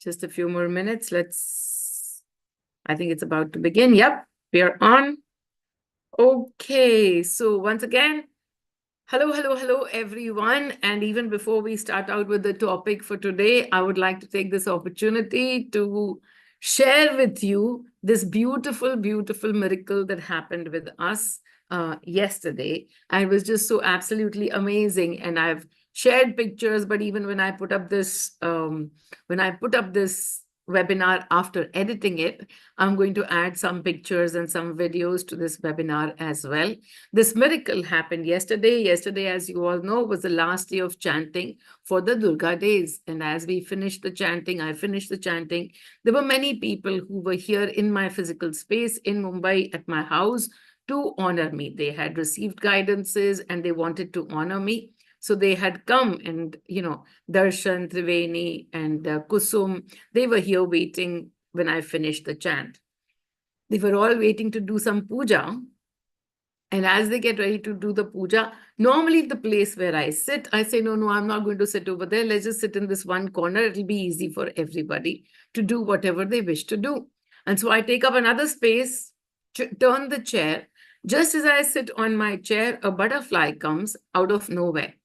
Just a few more minutes. I think it's about to begin. Yep, we are on. Okay, so once again, hello, everyone. And even before we start out with the topic for today, I would like to take this opportunity to share with you this beautiful miracle that happened with us yesterday. And it was just so absolutely amazing. And I've shared pictures, but even when I put up this webinar after editing it, I'm going to add some pictures and some videos to this webinar as well. This miracle happened yesterday. Yesterday, as you all know, was the last day of chanting for the Durga days. And as we finished the chanting, I finished the chanting, there were many people who were here in my physical space in Mumbai at my house to honor me. They had received guidances and they wanted to honor me. So they had come and, Darshan, Triveni, and Kusum, they were here waiting when I finished the chant. They were all waiting to do some puja. And as they get ready to do the puja, normally the place where I sit, I say, no, I'm not going to sit over there. Let's just sit in this one corner. It'll be easy for everybody to do whatever they wish to do. And so I take up another space, turn the chair. Just as I sit on my chair, a butterfly comes out of nowhere.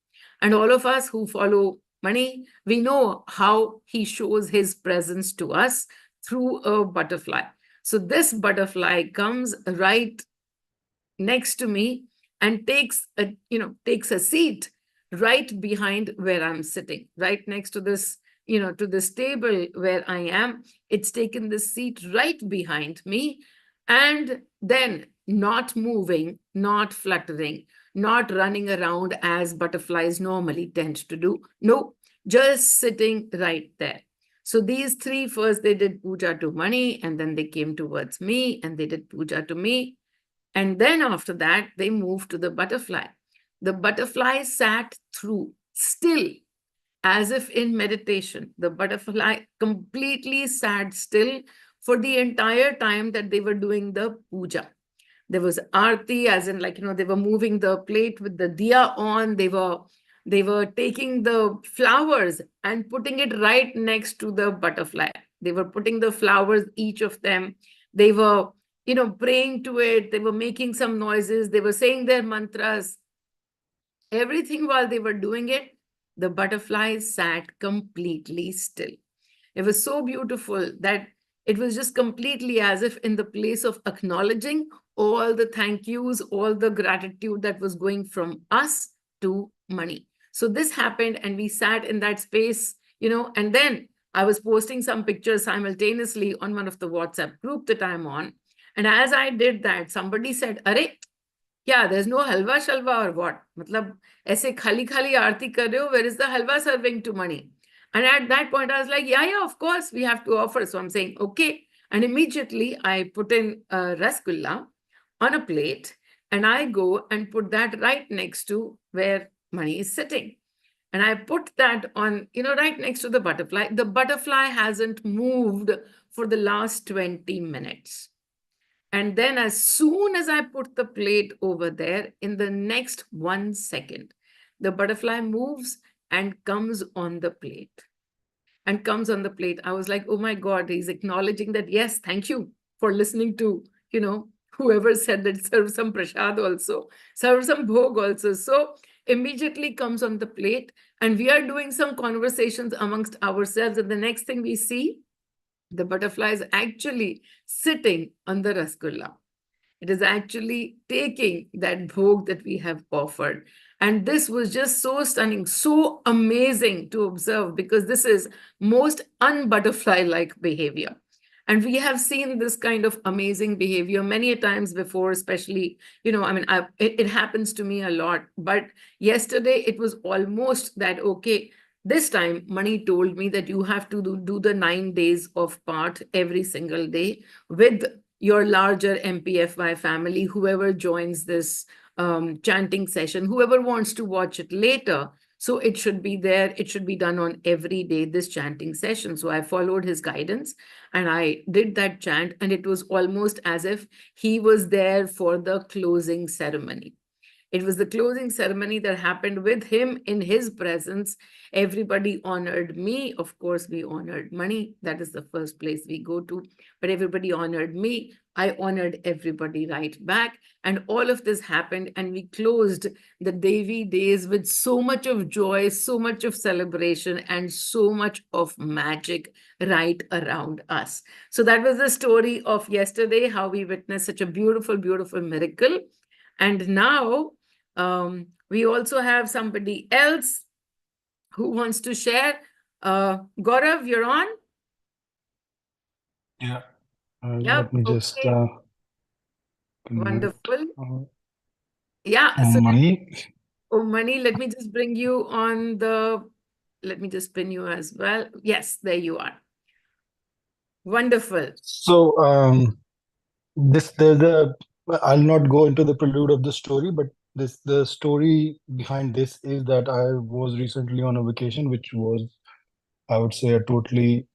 And all of us who follow Mani, we know how he shows his presence to us through a butterfly. So this butterfly comes right next to me and takes a seat right behind where I'm sitting, right next to this, to this table where I am. It's taken this seat right behind me, and then not moving, not fluttering, not running around as butterflies normally tend to do. No, just sitting right there. So these three, first they did puja to Mani, and then they came towards me and they did puja to me. And then after that, they moved to the butterfly. The butterfly sat through still, as if in meditation. The butterfly completely sat still for the entire time that they were doing the puja. There was arti, as in they were moving the plate with the diya on. They were taking the flowers and putting it right next to the butterfly. They were putting the flowers, each of them. They were, praying to it. They were making some noises. They were saying their mantras. Everything while they were doing it, the butterflies sat completely still. It was so beautiful that it was just completely as if in the place of acknowledging all the thank yous, all the gratitude that was going from us to Mani. So this happened and we sat in that space, and then I was posting some pictures simultaneously on one of the WhatsApp group that I'm on. And as I did that, somebody said, "Are, yeah, there's no halwa shalwa or what? Matlab, aise khali aarti kar rahe ho, where is the halwa serving to Mani?" And at that point, I was like, yeah, of course, we have to offer. So I'm saying, okay. And immediately I put in a rasgulla on a plate and I go and put that right next to where Mani is sitting. And I put that on, right next to the butterfly. The butterfly hasn't moved for the last 20 minutes. And then as soon as I put the plate over there, in the next 1 second, the butterfly moves and comes on the plate. I was like, oh my God, he's acknowledging that, yes, thank you for listening to, whoever said that serve some prasad also, serve some bhog also. So immediately comes on the plate and we are doing some conversations amongst ourselves. And the next thing we see, the butterfly is actually sitting on the rasgulla. It is actually taking that bhog that we have offered. And this was just so stunning, so amazing to observe, because this is most un-butterfly-like behavior. And we have seen this kind of amazing behavior many a times before, especially, it happens to me a lot. But yesterday, it was almost that, okay, this time, Mani told me that you have to do the 9 days of part every single day with your larger MPFY family, whoever joins this chanting session, whoever wants to watch it later. So it should be there. It should be done on every day, this chanting session. So I followed his guidance and I did that chant. And it was almost as if he was there for the closing ceremony. It was the closing ceremony that happened with him in his presence. Everybody honored me. Of course, we honored Mani. That is the first place we go to. But everybody honored me. I honored everybody right back. And all of this happened, and we closed the Devi days with so much of joy, so much of celebration, and so much of magic right around us. So that was the story of yesterday, how we witnessed such a beautiful, beautiful miracle. And now we also have somebody else who wants to share. Gaurav, you're on? Yeah, Yep. let me just Okay. connect Wonderful. uh, Yeah. So, Mani. oh, Mani, let me just bring you on the, let me just pin you as well. Yes, there you are. Wonderful. So, this there's a. I'll not go into the prelude of the story, but the story behind this is that I was recently on a vacation, which was, I would say, a totally,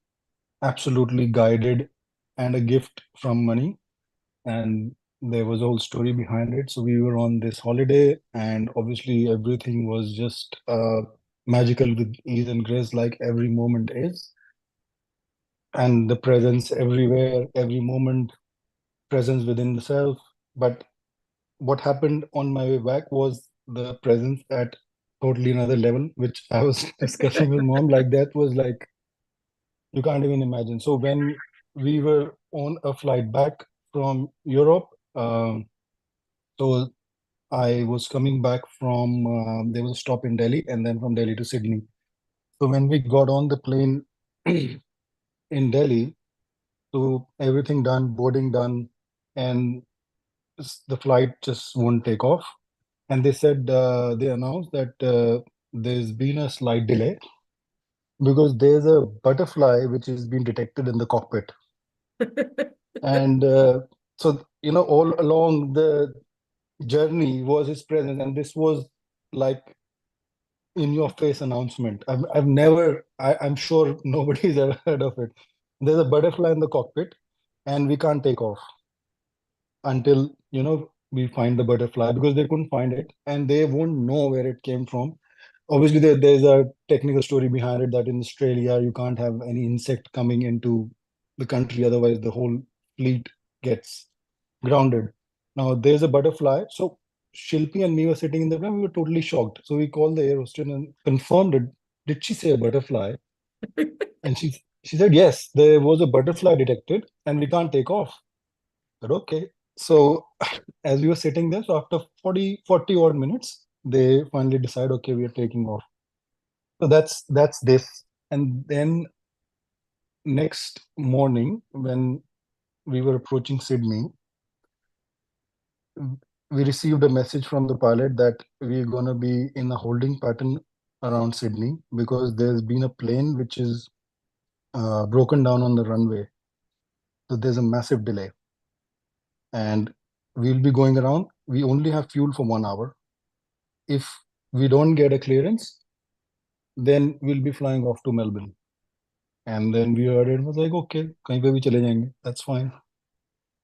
absolutely guided and a gift from Mani, and there was a whole story behind it. So we were on this holiday, and obviously everything was just magical with ease and grace, like every moment is, and the presence everywhere, every moment, presence within the self. But what happened on my way back was the presence at totally another level, which I was discussing with mom. Like that was like you can't even imagine. So when we were on a flight back from Europe, so I was coming back from there was a stop in Delhi, and then from Delhi to Sydney. So when we got on the plane in Delhi, so everything done, boarding done, and the flight just won't take off. And they said they announced that there's been a slight delay because there's a butterfly which has been detected in the cockpit. And so all along the journey was his presence, and this was like in your face announcement. I've never, I'm sure nobody's ever heard of it. There's a butterfly in the cockpit, and we can't take off until we find the butterfly, because they couldn't find it and they won't know where it came from. Obviously, there's a technical story behind it that in Australia you can't have any insect coming into the country, otherwise the whole fleet gets grounded. Now there's a butterfly. So Shilpi and me were sitting in the plane. We were totally shocked. So we called the air hostess and confirmed it. Did she say a butterfly? And she said yes, there was a butterfly detected, and we can't take off. I said okay. So as we were sitting there, so after 40 odd minutes, they finally decide, okay, we are taking off. So that's this. And then next morning, when we were approaching Sydney, we received a message from the pilot that we're going to be in a holding pattern around Sydney because there's been a plane which is broken down on the runway. So there's a massive delay. And we'll be going around. We only have fuel for 1 hour. If we don't get a clearance, then we'll be flying off to Melbourne. And then we heard it was like, okay, kahin pe bhi chale jayenge. That's fine.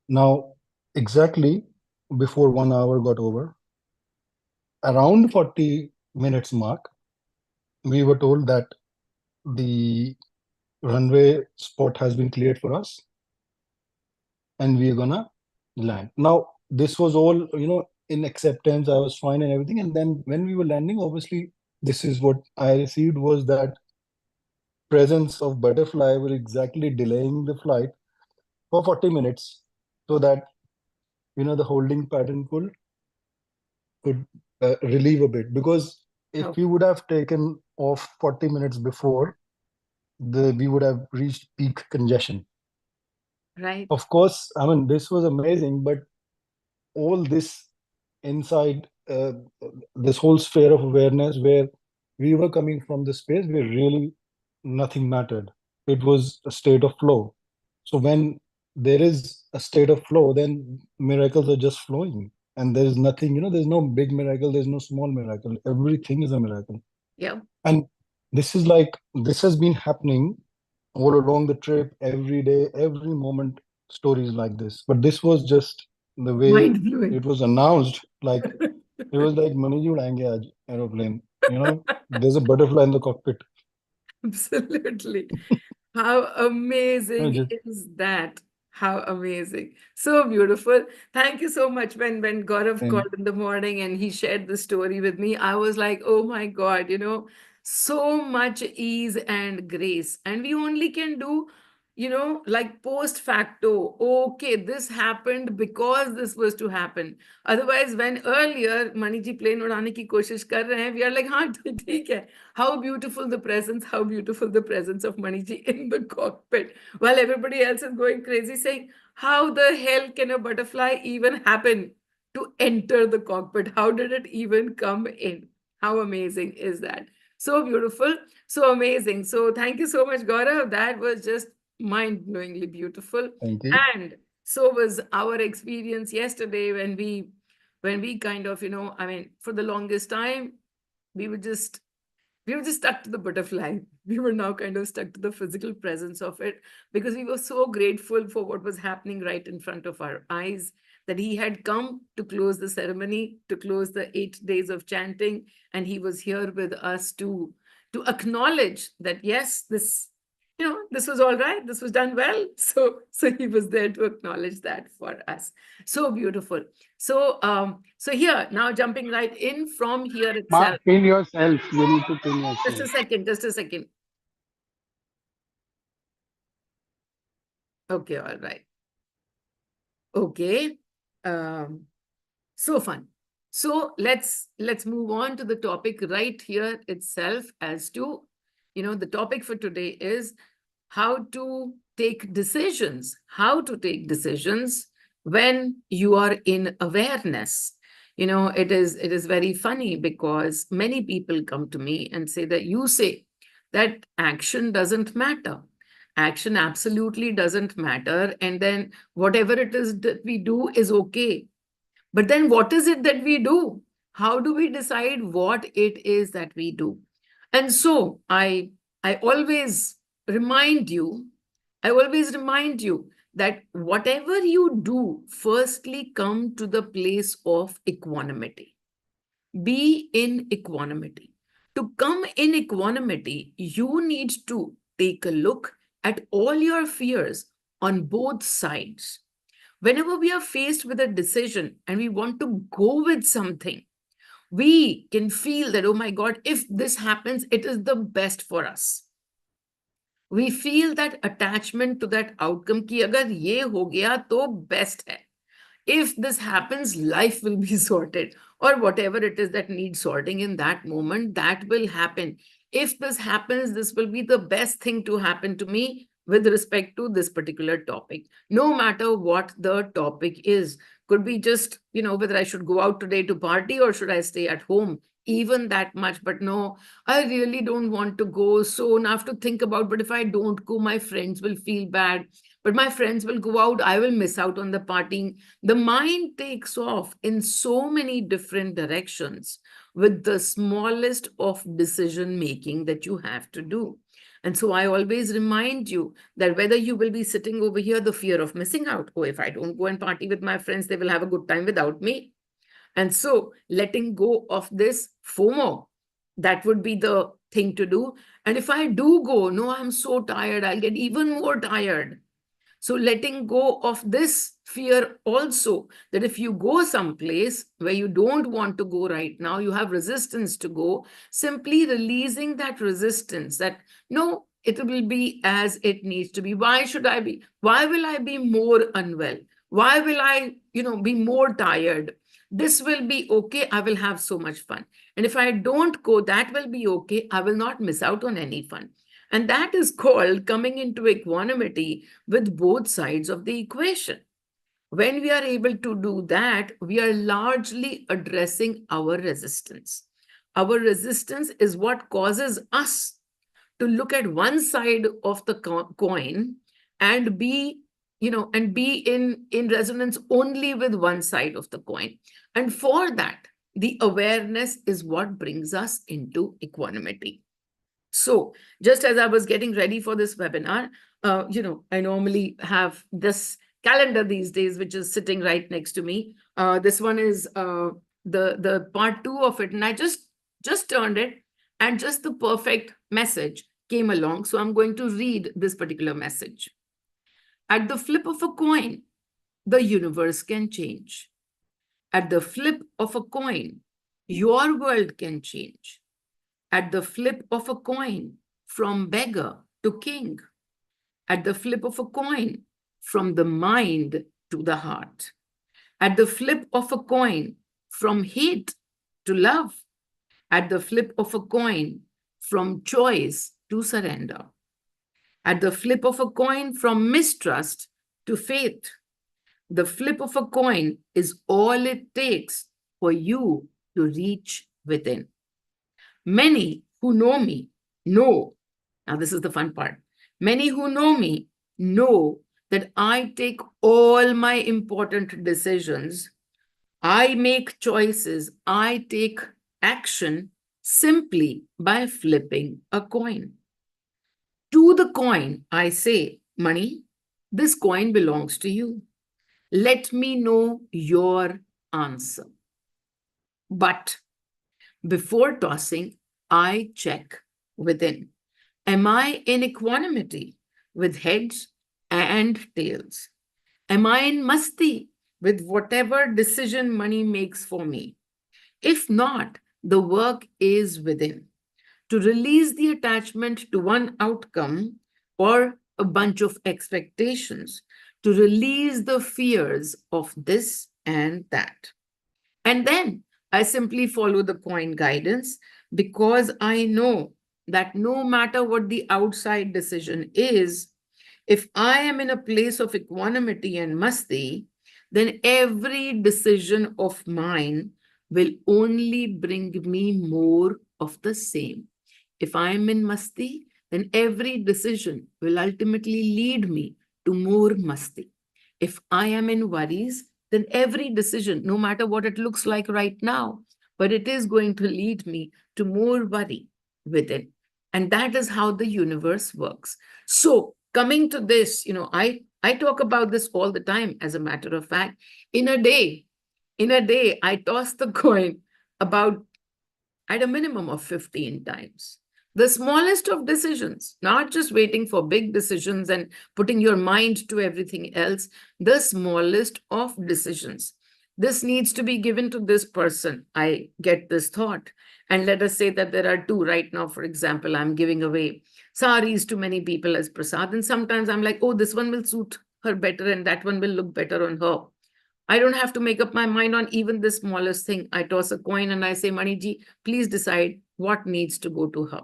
Now, exactly before 1 hour got over, around 40 minutes mark, we were told that the runway spot has been cleared for us and we're gonna land. Now, this was all, in acceptance. I was fine and everything. And then when we were landing, obviously, this is what I received was that presence of butterfly were exactly delaying the flight for 40 minutes so that, the holding pattern could relieve a bit. Because if Oh, we would have taken off 40 minutes before, we would have reached peak congestion. right. Of course, I mean, this was amazing, but all this inside this whole sphere of awareness where we were coming from the space where really nothing mattered. It was a state of flow. So when there is a state of flow, then miracles are just flowing. And there is nothing, there's no big miracle, there's no small miracle. Everything is a miracle. Yeah. And this has been happening all along the trip, every day, every moment, stories like this. But this was just the way Mind blowing. it was announced. Like It was like, Mani ji udayenge aaj aeroplane. There's a butterfly in the cockpit. Absolutely. How I amazing just is that? How amazing. So beautiful. Thank you so much. When Gaurav think, called in the morning and he shared the story with me, I was like, oh my God, so much ease and grace. And we only can do, like post facto. Okay, this happened because this was to happen. Otherwise, when earlier Mani ji plane उड़ाने की कोशिश कर रहे हैं, we are like, हाँ ठीक है. How beautiful how beautiful the presence of Maniji in the cockpit, while everybody else is going crazy saying, how the hell can a butterfly even happen to enter the cockpit? How did it even come in? How amazing is that? So beautiful, so amazing. So thank you so much, Gaurav. That was just mind-blowingly beautiful. thank you. And so was our experience yesterday when we kind of, I mean, for the longest time, we were just we were just stuck to the butterfly. We were now kind of stuck to the physical presence of it because we were so grateful for what was happening right in front of our eyes, that he had come to close the ceremony, to close the 8 days of chanting, and he was here with us to acknowledge that yes, this was all right, this was done well. So he was there to acknowledge that for us. So beautiful. So here now, jumping right in from here Ma, itself. pin yourself. You need to pin Just a yourself. second, just a second. Okay, all right. Okay. So fun. So let's move on to the topic right here itself. As to, the topic for today is how to take decisions, when you are in awareness. It is very funny because many people come to me and say that you say that action doesn't matter. Action absolutely doesn't matter. And then whatever it is that we do is okay. But then what is it that we do? How do we decide what it is that we do? And so I always remind you, that whatever you do, firstly come to the place of equanimity. Be in equanimity. To come in equanimity, you need to take a look at all your fears on both sides. Whenever we are faced with a decision and we want to go with something, we can feel that, oh my God, if this happens, it is the best for us. We feel that attachment to that outcome ki agar ye ho gaya to best hai. If this happens, life will be sorted, or whatever it is that needs sorting in that moment, that will happen. If this happens, this will be the best thing to happen to me with respect to this particular topic, no matter what the topic is. Could be just, whether I should go out today to party or should I stay at home, even that much. But no, I really don't want to go. So now I have to think about, but if I don't go, my friends will feel bad. But my friends will go out, I will miss out on the partying. The mind takes off in so many different directions with the smallest of decision making that you have to do. And so I always remind you that whether you will be sitting over here, the fear of missing out, oh, if I don't go and party with my friends, they will have a good time without me. And so letting go of this FOMO, that would be the thing to do. And if I do go, no, I'm so tired, I'll get even more tired. So letting go of this fear also, that if you go someplace where you don't want to go right now, you have resistance to go, simply releasing that resistance, that no, it will be as it needs to be. Why will I be more unwell? Why will I, be more tired? This will be okay. I will have so much fun. And if I don't go, that will be okay. I will not miss out on any fun. And that is called coming into equanimity with both sides of the equation. When we are able to do that, we are largely addressing our resistance. Our resistance is what causes us to look at one side of the coin and be in resonance only with one side of the coin. And for that, the awareness is what brings us into equanimity. So just as I was getting ready for this webinar, I normally have this calendar these days, which is sitting right next to me. This one is the part 2 of it, and I just turned it, and just the perfect message came along. So I'm going to read this particular message. At the flip of a coin, the universe can change. At the flip of a coin, your world can change. At the flip of a coin, from beggar to king. At the flip of a coin, from the mind to the heart. At the flip of a coin, from hate to love. At the flip of a coin, from choice to surrender. At the flip of a coin, from mistrust to faith. The flip of a coin is all it takes for you to reach within. Many who know me know, now this is the fun part, many who know me know that I take all my important decisions, I make choices, I take action simply by flipping a coin. To the coin, I say, money, this coin belongs to you. Let me know your answer. But before tossing, I check within. Am I in equanimity with heads and tails? Am I in masti with whatever decision money makes for me? If not, the work is within. To release the attachment to one outcome or a bunch of expectations, to release the fears of this and that. And then I simply follow the coin guidance, because I know that no matter what the outside decision is, if I am in a place of equanimity and masti, then every decision of mine will only bring me more of the same. If I am in masti, then every decision will ultimately lead me to more masti. If I am in worries, then every decision, no matter what it looks like right now, but it is going to lead me to more worry within. And that is how the universe works. So coming to this, I talk about this all the time. As a matter of fact, in a day, I toss the coin about at a minimum of 15 times. The smallest of decisions, not just waiting for big decisions and putting your mind to everything else, the smallest of decisions. This needs to be given to this person. I get this thought. And let us say that there are two right now. For example, I'm giving away saris to many people as prasad. And sometimes I'm like, oh, this one will suit her better and that one will look better on her. I don't have to make up my mind on even the smallest thing. I toss a coin and I say, Maniji, please decide what needs to go to her.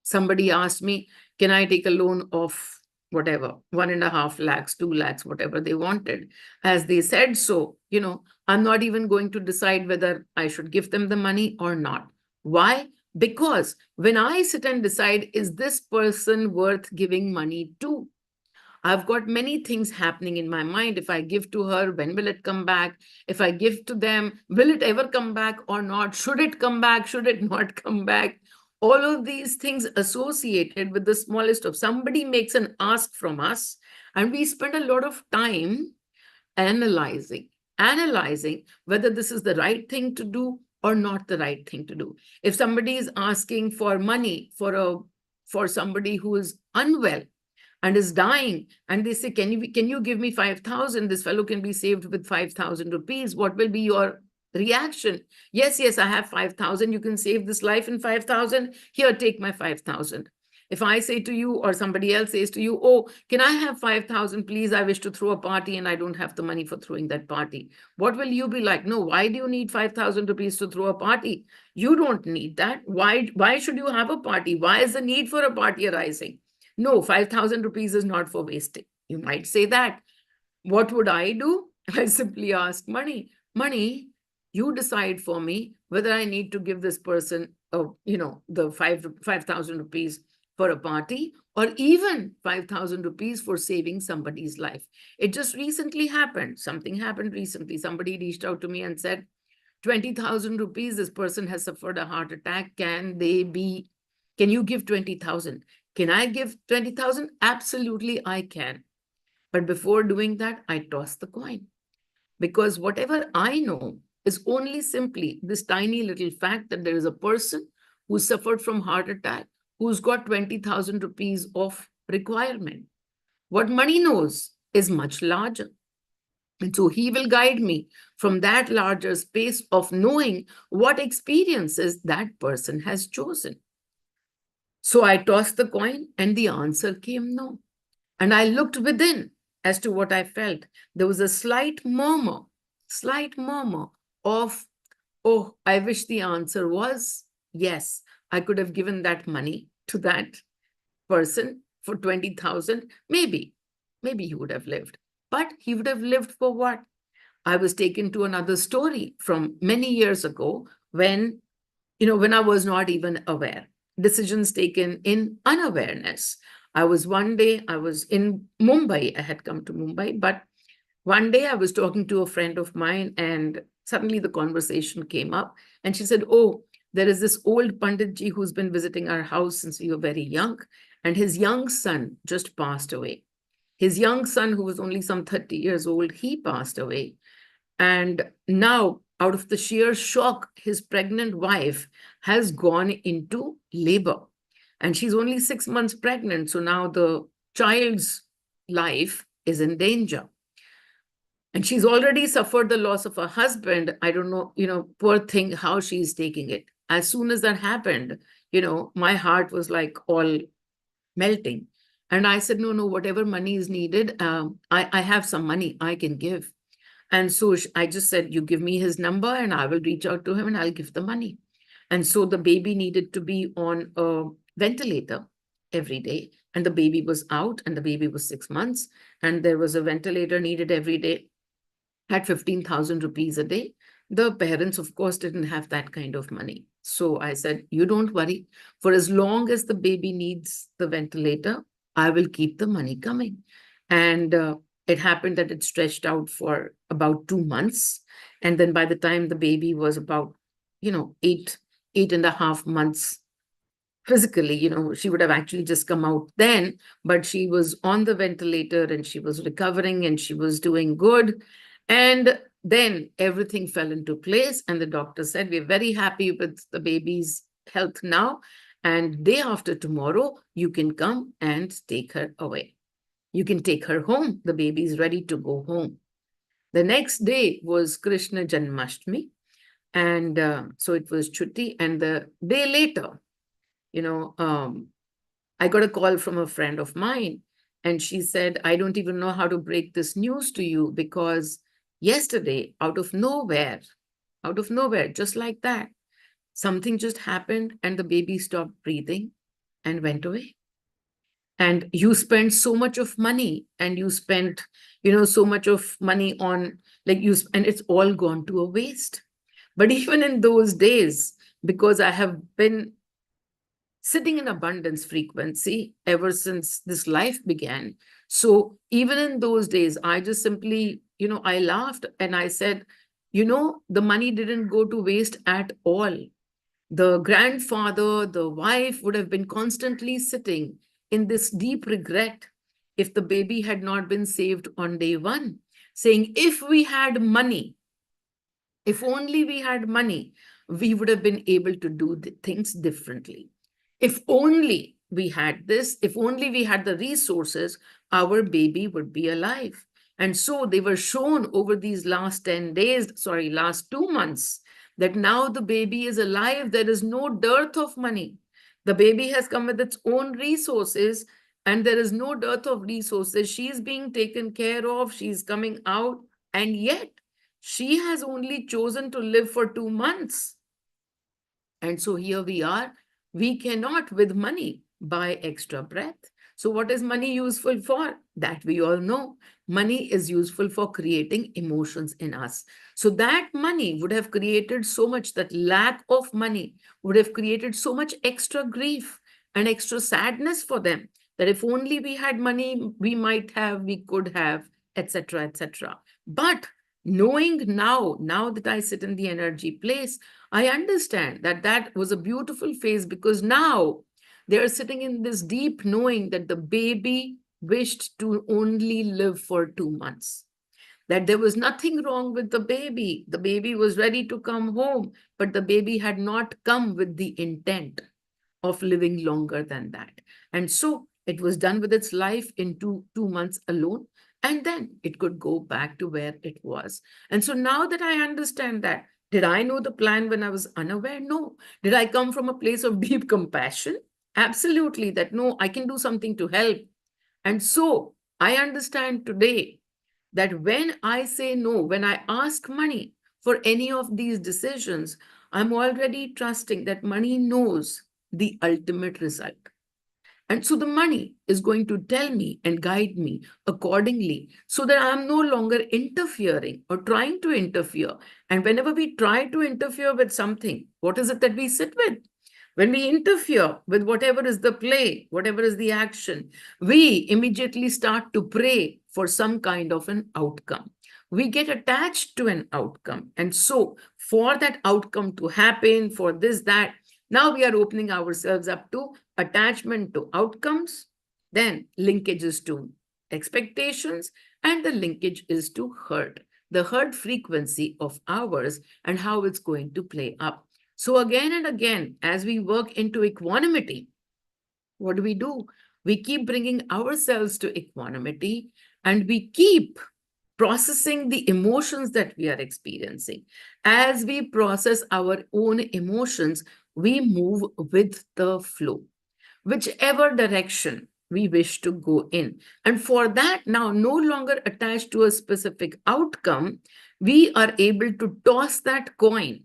Somebody asked me, can I take a loan of whatever, 1.5 lakhs, 2 lakhs, whatever they wanted. As they said so, I'm not even going to decide whether I should give them the money or not. Why? Because when I sit and decide, is this person worth giving money to? I've got many things happening in my mind. If I give to her, when will it come back? If I give to them, will it ever come back or not? Should it come back? Should it not come back? All of these things associated with the smallest of. Somebody makes an ask from us, and we spend a lot of time analyzing whether this is the right thing to do or not the right thing to do. If somebody is asking for money for somebody who is unwell and is dying, and they say, can you give me 5,000? This fellow can be saved with 5,000 rupees. What will be your reaction? Yes, I have 5,000. You can save this life in 5,000. Here, take my 5,000. If I say to you, or somebody else says to you, oh, can I have 5,000, please? I wish to throw a party and I don't have the money for throwing that party. What will you be like? No, why do you need 5,000 rupees to throw a party? You don't need that. Why should you have a party? Why is the need for a party arising? No, 5,000 rupees is not for wasting. You might say that. What would I do? I simply ask money, you decide for me whether I need to give this person, the 5,000 rupees for a party, or even 5,000 rupees for saving somebody's life. It just recently happened. Something happened recently. Somebody reached out to me and said, 20,000 rupees, this person has suffered a heart attack. Can you give 20,000? Can I give 20,000? Absolutely, I can. But before doing that, I toss the coin. Because whatever I know is only simply this tiny little fact that there is a person who suffered from heart attack, who's got 20,000 rupees of requirement. What money knows is much larger. And so he will guide me from that larger space of knowing what experiences that person has chosen. So I tossed the coin and the answer came no. And I looked within as to what I felt. There was a slight murmur of, oh, I wish the answer was yes. I could have given that money to that person for 20,000. Maybe he would have lived. But he would have lived for what? I was taken to another story from many years ago when I was not even aware. Decisions taken in unawareness. I was in Mumbai. I had come to Mumbai, but one day I was talking to a friend of mine and suddenly the conversation came up and she said, oh, there is this old Panditji who's been visiting our house since we were very young, and his young son just passed away. His young son, who was only some 30 years old, he passed away. And now, out of the sheer shock, his pregnant wife has gone into labor. And she's only 6 months pregnant. So now the child's life is in danger. And she's already suffered the loss of her husband. I don't know, poor thing, how she's taking it. As soon as that happened, my heart was like all melting. And I said, no, whatever money is needed, I have some money I can give. And so I just said, you give me his number and I will reach out to him and I'll give the money. And so the baby needed to be on a ventilator every day. And the baby was out and the baby was 6 months. And there was a ventilator needed every day at 15,000 rupees a day. The parents, of course, didn't have that kind of money. So I said, you don't worry. For as long as the baby needs the ventilator, I will keep the money coming. And it happened that it stretched out for about 2 months. And then by the time the baby was about, 8.5 months physically, she would have actually just come out then, but she was on the ventilator and she was recovering and she was doing good. And then everything fell into place. And the doctor said, we're very happy with the baby's health now. And day after tomorrow, you can come and take her away. You can take her home. The baby is ready to go home. The next day was Krishna Janmashtami. And so it was Chutti. And the day later, I got a call from a friend of mine. And she said, I don't even know how to break this news to you because yesterday, out of nowhere, just like that, something just happened and the baby stopped breathing and went away. And you spent so much of money and you spent, so much of money on and it's all gone to a waste. But even in those days, because I have been sitting in abundance frequency ever since this life began. So even in those days, I just simply, I laughed and I said, the money didn't go to waste at all. The grandfather, the wife would have been constantly sitting in this deep regret if the baby had not been saved on day one, saying, if we had money, if only we had money, we would have been able to do things differently. If only we had this, if only we had the resources, our baby would be alive. And so they were shown over these last 2 months, that now the baby is alive. There is no dearth of money. The baby has come with its own resources and there is no dearth of resources. She's being taken care of. She's coming out. And yet she has only chosen to live for 2 months. And so here we are. We cannot with money buy extra breath. So what is money useful for? That we all know. Money is useful for creating emotions in us. So that money would have created so much, that lack of money would have created so much extra grief and extra sadness for them, that if only we had money, we might have, we could have, etc., etc. But knowing now that I sit in the energy place, I understand that that was a beautiful phase, because now they are sitting in this deep knowing that the baby wished to only live for 2 months. that there was nothing wrong with the baby. The baby was ready to come home, but the baby had not come with the intent of living longer than that. And so it was done with its life in two months alone, and then it could go back to where it was. And so now that I understand that, did I know the plan when I was unaware? No. Did I come from a place of deep compassion? Absolutely, that no, I can do something to help. And so I understand today that when I say no, when I ask money for any of these decisions, I'm already trusting that money knows the ultimate result. And so the money is going to tell me and guide me accordingly so that I'm no longer interfering or trying to interfere. And whenever we try to interfere with something, what is it that we sit with? When we interfere with whatever is the play, whatever is the action, we immediately start to pray for some kind of an outcome. We get attached to an outcome. And so for that outcome to happen, for this, that, now we are opening ourselves up to attachment to outcomes, then linkages to expectations, and the linkage is to hurt, the hurt frequency of ours and how it's going to play up. So again and again, as we work into equanimity, what do? We keep bringing ourselves to equanimity, and we keep processing the emotions that we are experiencing. As we process our own emotions, we move with the flow, whichever direction we wish to go in. And for that, now no longer attached to a specific outcome, we are able to toss that coin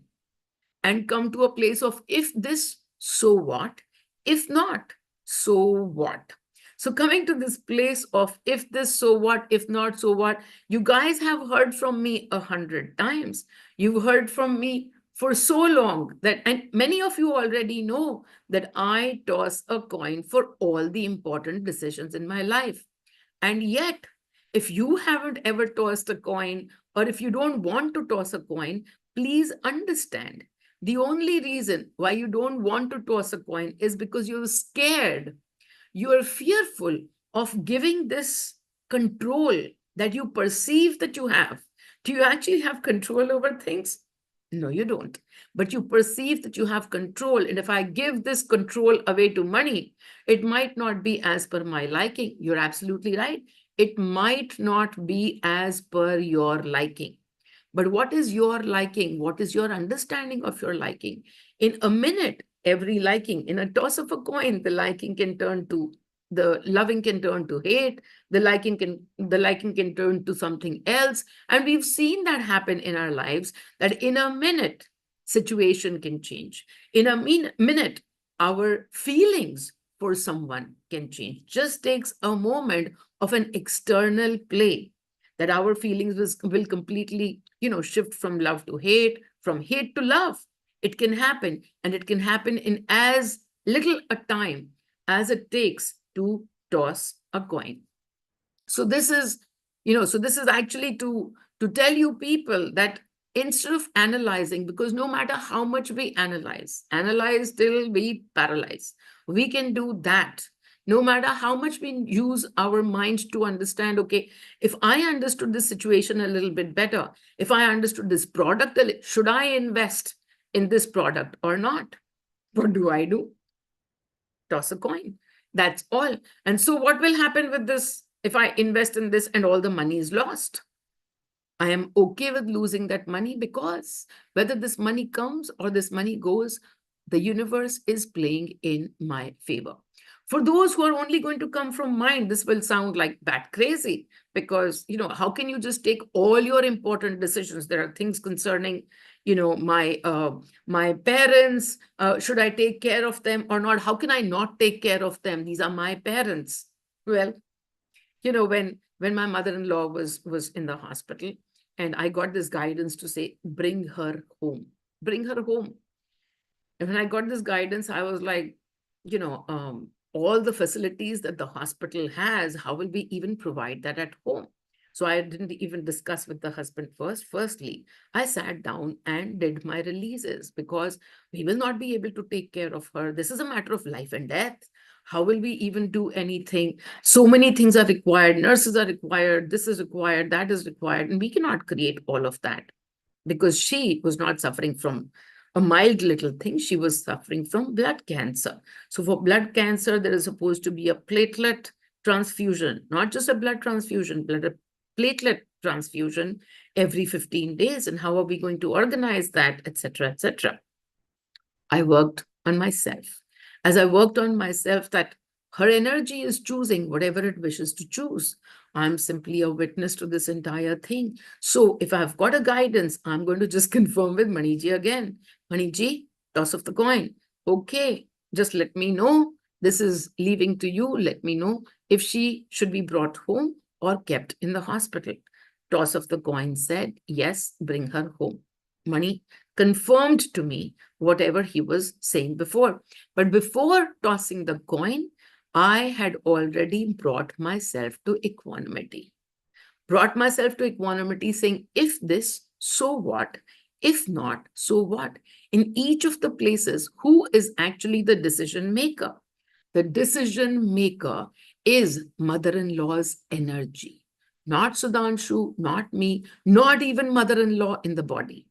and come to a place of, if this, so what? If not, so what? So coming to this place of, if this, so what? If not, so what? You guys have heard from me 100 times. You've heard from me for so long that, and many of you already know that I toss a coin for all the important decisions in my life. And yet, if you haven't ever tossed a coin, or if you don't want to toss a coin, please understand, the only reason why you don't want to toss a coin is because you're scared. You are fearful of giving this control that you perceive that you have. Do you actually have control over things? No, you don't. But you perceive that you have control. And if I give this control away to money, it might not be as per my liking. You're absolutely right. It might not be as per your liking. But what is your liking? What is your understanding of your liking? In a minute, every liking, in a toss of a coin, the liking can turn to, the loving can turn to hate, the liking can turn to something else. And we've seen that happen in our lives, that in a minute, situation can change. In a minute, our feelings for someone can change. Just takes a moment of an external play, that our feelings will completely, shift from love to hate, from hate to love. It can happen, and it can happen in as little a time as it takes to toss a coin. So this is, this is actually to tell you people that instead of analyzing, because no matter how much we analyze till we paralyze, we can do that. No matter how much we use our mind to understand, okay, if I understood this situation a little bit better, if I understood this product, should I invest in this product or not? What do? Toss a coin. That's all. And so what will happen with this if I invest in this and all the money is lost? I am okay with losing that money, because whether this money comes or this money goes, the universe is playing in my favor. For those who are only going to come from mind, this will sound like bat crazy, because, how can you just take all your important decisions? There are things concerning, my parents, should I take care of them or not? How can I not take care of them? These are my parents. Well, when my mother-in-law was in the hospital, and I got this guidance to say, bring her home. Bring her home. And when I got this guidance, I was like, all the facilities that the hospital has, how will we even provide that at home? So I didn't even discuss with the husband first. Firstly, I sat down and did my releases because we will not be able to take care of her. This is a matter of life and death. How will we even do anything? So many things are required. Nurses are required. This is required. That is required. And we cannot create all of that because she was not suffering from a mild little thing. She was suffering from blood cancer. So for blood cancer, there is supposed to be a platelet transfusion, not just a blood transfusion, but a platelet transfusion every 15 days. And how are we going to organize that, etc., etc.? I worked on myself. As I worked on myself, that her energy is choosing whatever it wishes to choose. I'm simply a witness to this entire thing. So if I've got a guidance, I'm going to just confirm with Maniji again. Maniji, toss of the coin. Okay, just let me know. This is leaving to you. Let me know if she should be brought home or kept in the hospital. Toss of the coin said, yes, bring her home. Mani confirmed to me whatever he was saying before. But before tossing the coin, I had already brought myself to equanimity. Brought myself to equanimity saying, if this, so what? If not, so what? In each of the places, who is actually the decision maker? The decision maker is mother-in-law's energy. Not Sudhanshu, not me, not even mother-in-law in the body.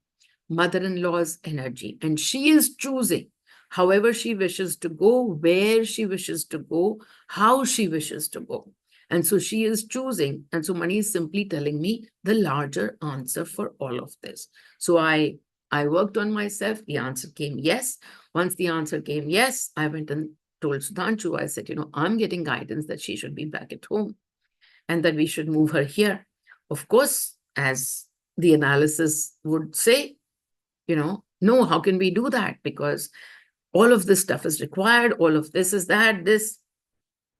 Mother-in-law's energy. And she is choosing however she wishes to go, where she wishes to go, how she wishes to go. And so she is choosing. And so Mani is simply telling me the larger answer for all of this. So I worked on myself. The answer came yes. Once the answer came yes, I went and told Sudhanshu, I said, I'm getting guidance that she should be back at home and that we should move her here. Of course, as the analysis would say, no, how can we do that? Because all of this stuff is required, all of this is that, this.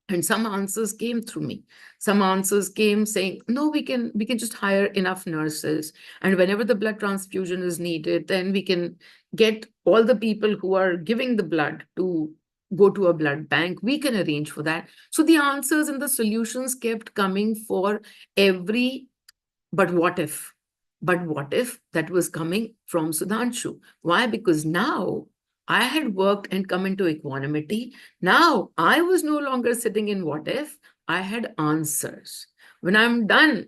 And some answers came through me. Some answers came saying, no, we can just hire enough nurses. And whenever the blood transfusion is needed, then we can get all the people who are giving the blood to go to a blood bank. We can arrange for that. So the answers and the solutions kept coming for every, but what if? But what if that was coming from Sudhanshu? Why? Because now I had worked and come into equanimity. Now I was no longer sitting in what if. I had answers. When I'm done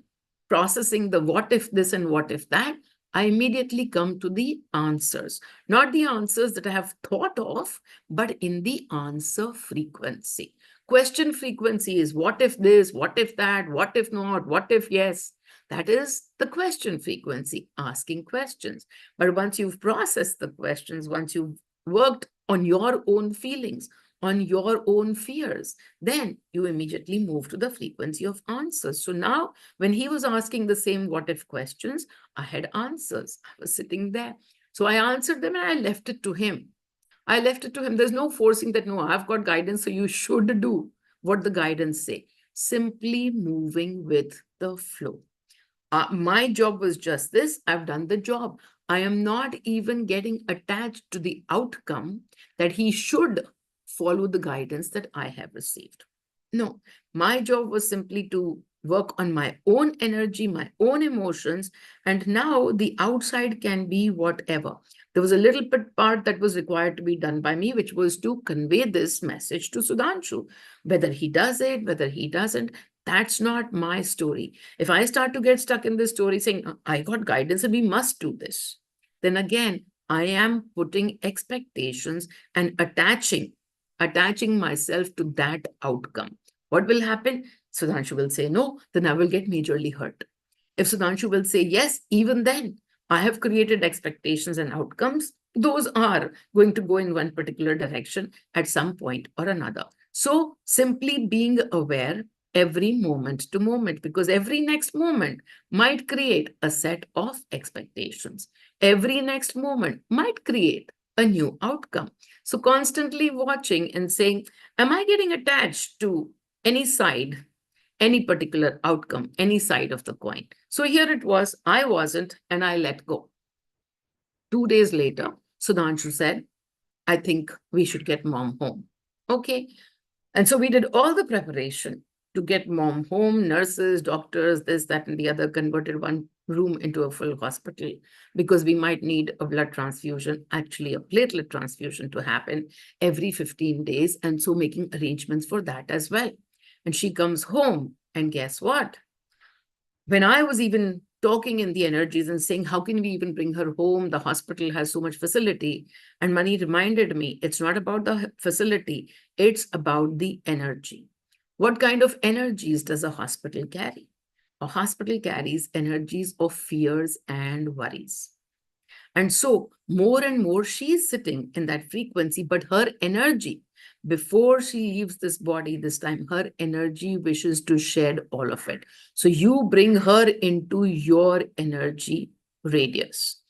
processing the what if this and what if that, I immediately come to the answers. Not the answers that I have thought of, but in the answer frequency. Question frequency is what if this, what if that, what if not, what if yes. That is the question frequency, asking questions. But once you've processed the questions, once you've worked on your own feelings, on your own fears, then you immediately move to the frequency of answers. So now when he was asking the same what if questions, I had answers. I was sitting there. So I answered them and I left it to him. I left it to him. There's no forcing that, no, I've got guidance, so you should do what the guidance say. Simply moving with the flow. My job was just this. I've done the job. I am not even getting attached to the outcome that he should follow the guidance that I have received. No, my job was simply to work on my own energy, my own emotions, and now the outside can be whatever. There was a little bit part that was required to be done by me, which was to convey this message to Sudhanshu. Whether he does it, whether he doesn't, that's not my story. If I start to get stuck in this story saying, I got guidance and we must do this, then again, I am putting expectations and attaching myself to that outcome. What will happen? Sudhanshu will say no, then I will get majorly hurt. If Sudhanshu will say yes, even then, I have created expectations and outcomes. Those are going to go in one particular direction at some point or another. So simply being aware every moment to moment, because every next moment might create a set of expectations. Every next moment might create a new outcome. So constantly watching and saying, am I getting attached to any side, any particular outcome, any side of the coin? So here it was, I wasn't, and I let go. 2 days later, Sudhanshu said, I think we should get mom home. Okay. And so we did all the preparation to get mom home, nurses, doctors, this, that, and the other, converted one room into a full hospital because we might need a blood transfusion, actually a platelet transfusion to happen every 15 days. And so making arrangements for that as well. And she comes home, and guess what? When I was even talking in the energies and saying, how can we even bring her home? The hospital has so much facility. And Mani reminded me, it's not about the facility, it's about the energy. What kind of energies does a hospital carry? A hospital carries energies of fears and worries. And so more and more she's sitting in that frequency, but her energy, before she leaves this body this time, her energy wishes to shed all of it. So you bring her into your energy radius.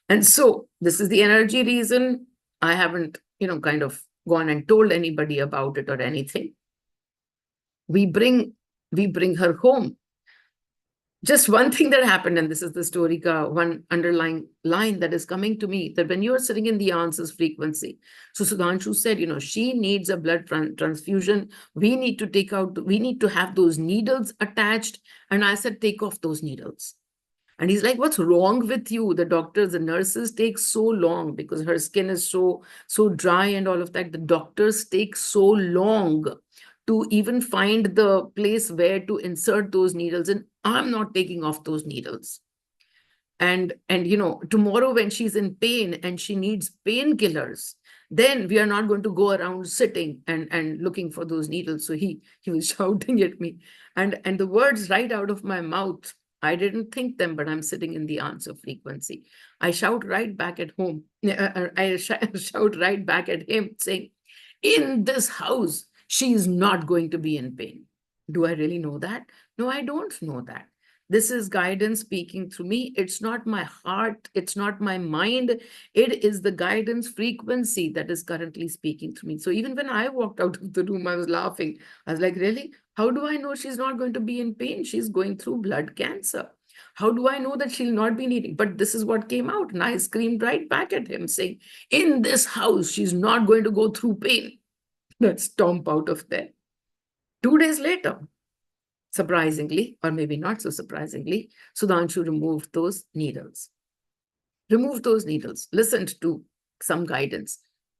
And so this is the energy reason I haven't, kind of gone and told anybody about it or anything. We bring her home. Just one thing that happened, and this is the story, one underlying line that is coming to me, that when you are sitting in the answers frequency, so Sudhanshu said, she needs a blood transfusion. We need to have those needles attached. And I said, take off those needles. And he's like, what's wrong with you? The doctors, the nurses take so long because her skin is so dry and all of that. The doctors take so long to even find the place where to insert those needles. And I'm not taking off those needles. And tomorrow when she's in pain and she needs painkillers, then we are not going to go around sitting and looking for those needles. So he was shouting at me. And the words right out of my mouth, I didn't think them, but I'm sitting in the answer frequency. I shout right back at home. I shout right back at him saying, in this house, she is not going to be in pain. Do I really know that? No, I don't know that. This is guidance speaking through me. It's not my heart. It's not my mind. It is the guidance frequency that is currently speaking through me. So even when I walked out of the room, I was laughing. I was like, really? How do I know she's not going to be in pain? She's going through blood cancer. How do I know that she'll not be needing? But this is what came out. And I screamed right back at him saying, in this house, she's not going to go through pain. Let's stomp out of there. 2 days later, surprisingly, or maybe not so surprisingly, Sudhanshu removed those needles. Listened to some guidance.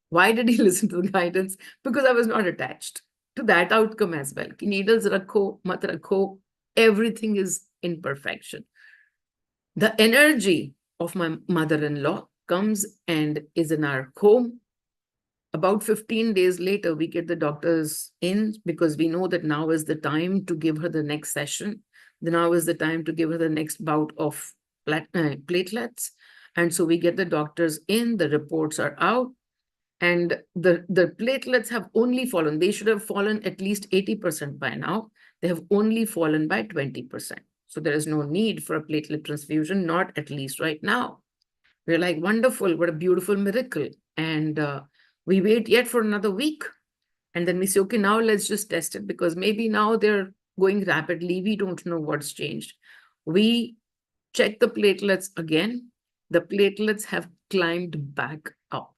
Why did he listen to the guidance? Because I was not attached to that outcome as well. Ki needles rakho, mat rakho, everything is in perfection. The energy of my mother-in-law comes and is in our home. About 15 days later, we get the doctors in because we know that now is the time to give her the next session. Now is the time to give her the next bout of platelets. And so we get the doctors in, the reports are out, and the platelets have only fallen. They should have fallen at least 80% by now. They have only fallen by 20%. So there is no need for a platelet transfusion, not at least right now. We're like, wonderful, what a beautiful miracle. And we wait yet for another week. And then we say, okay, now let's just test it because maybe now they're going rapidly. We don't know what's changed. We check the platelets again. The platelets have climbed back up.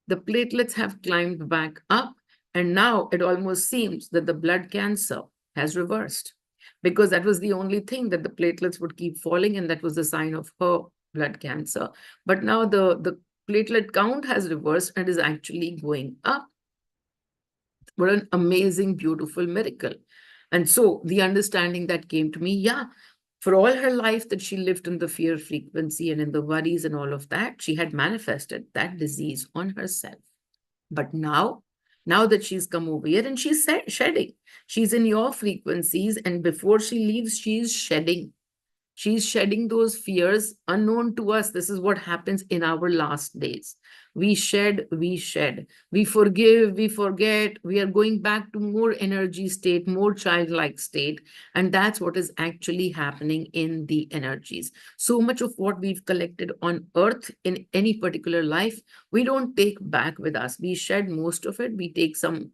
The platelets have climbed back up. And now it almost seems that the blood cancer has reversed because that was the only thing that the platelets would keep falling. And that was the sign of her blood cancer. But now the platelet count has reversed and is actually going up. What an amazing, beautiful miracle. And so the understanding that came to me, yeah, for all her life that she lived in the fear frequency and in the worries and all of that, she had manifested that disease on herself. But now that she's come over here and she's shedding, she's in your frequencies, and before she leaves, she's shedding. She's shedding those fears unknown to us. This is what happens in our last days. We shed, we forgive, we forget. We are going back to more energy state, more childlike state. And that's what is actually happening in the energies. So much of what we've collected on earth in any particular life, we don't take back with us. We shed most of it. We take some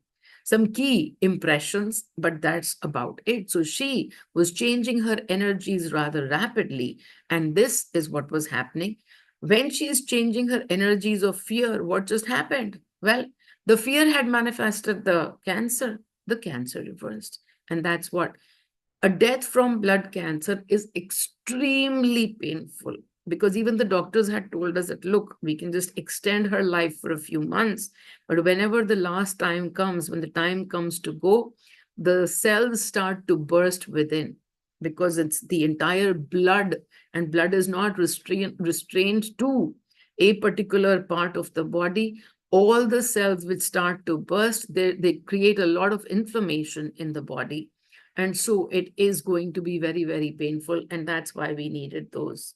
key impressions, but that's about it. So she was changing her energies rather rapidly. And this is what was happening. When she is changing her energies of fear, what just happened? Well, the fear had manifested the cancer reversed. And that's what a death from blood cancer is extremely painful, because even the doctors had told us that, look, we can just extend her life for a few months, but whenever the last time comes, when the time comes to go, the cells start to burst within, because it's the entire blood, and blood is not restrained to a particular part of the body. All the cells which start to burst, they create a lot of inflammation in the body. And so it is going to be very, very painful. And that's why we needed those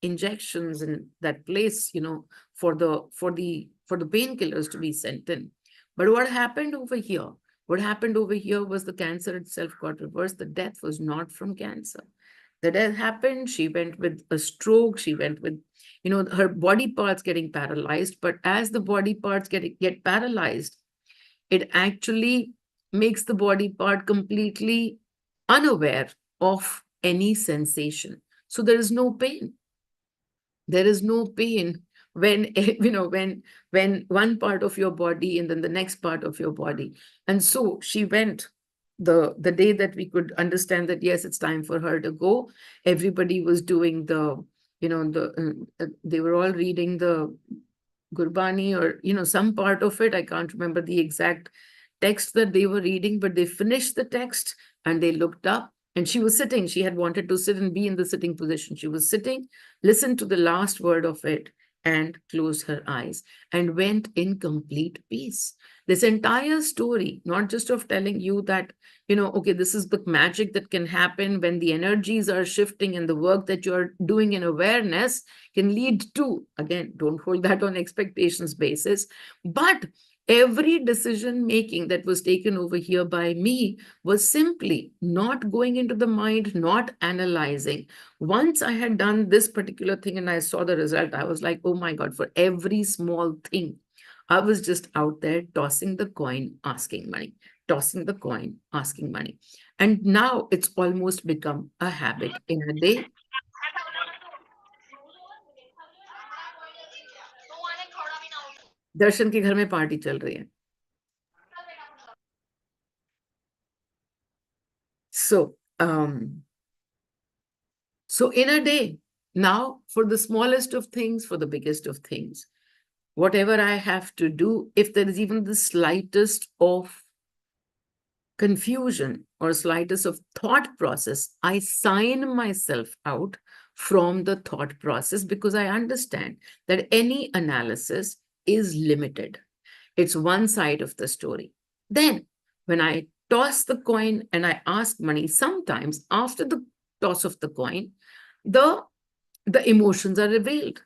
injections in that place, for the painkillers to be sent in. But what happened over here? What happened over here was the cancer itself got reversed. The death was not from cancer. The death happened. She went with a stroke. She went with, her body parts getting paralyzed. But as the body parts get paralyzed, it actually makes the body part completely unaware of any sensation. So there is no pain. There is no pain when when one part of your body and then the next part of your body. And so she went the day that we could understand that yes, it's time for her to go. Everybody was doing they were all reading the Gurbani, or some part of it. I can't remember the exact text that they were reading, but they finished the text and they looked up, and she was sitting. She had wanted to sit and be in the sitting position. She was sitting, listened to the last word of it, and closed her eyes and went in complete peace. This entire story, not just of telling you that, okay, this is the magic that can happen when the energies are shifting, and the work that you're doing in awareness can lead to, again, don't hold that on expectations basis, but every decision making that was taken over here by me was simply not going into the mind, not analyzing. Once I had done this particular thing and I saw the result, I was like, oh my God, for every small thing, I was just out there tossing the coin, asking money, tossing the coin, asking money. And now it's almost become a habit in a day. दर्शन के घर में party चल रही है. So in a day, now for the smallest of things, for the biggest of things, whatever I have to do, if there is even the slightest of confusion or slightest of thought process, I sign myself out from the thought process, because I understand that any analysis is limited. It's one side of the story. Then when I toss the coin and I ask money, sometimes after the toss of the coin, the emotions are revealed.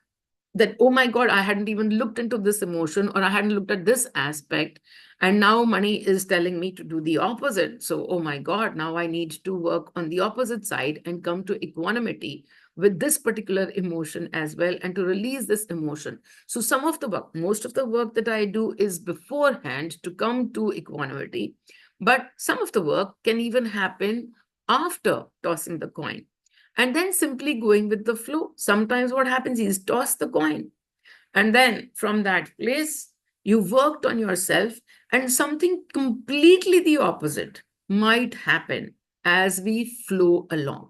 That, oh my God, I hadn't even looked into this emotion, or I hadn't looked at this aspect. And now money is telling me to do the opposite. So, oh my God, now I need to work on the opposite side and come to equanimity with this particular emotion as well, and to release this emotion. So some of the work, most of the work that I do is beforehand to come to equanimity. But some of the work can even happen after tossing the coin. And then simply going with the flow. Sometimes what happens is toss the coin. And then from that place, you worked on yourself, and something completely the opposite might happen as we flow along.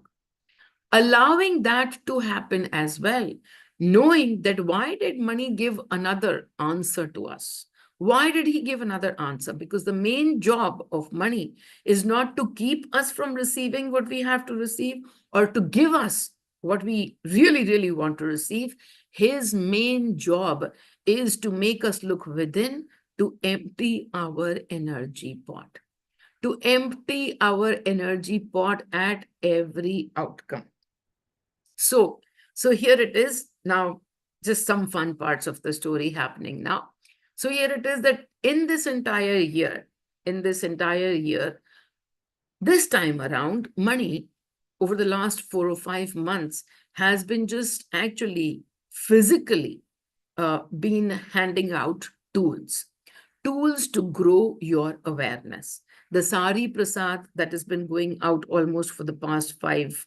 Allowing that to happen as well, knowing that why did money give another answer to us? Why did he give another answer? Because the main job of money is not to keep us from receiving what we have to receive, or to give us what we really, really want to receive. His main job is to make us look within, to empty our energy pot, to empty our energy pot at every outcome. So here it is now, just some fun parts of the story happening now. So here it is that in this entire year, this time around, money over the last 4 or 5 months has been just actually physically been handing out tools to grow your awareness. The Sari Prasad that has been going out almost for the past 5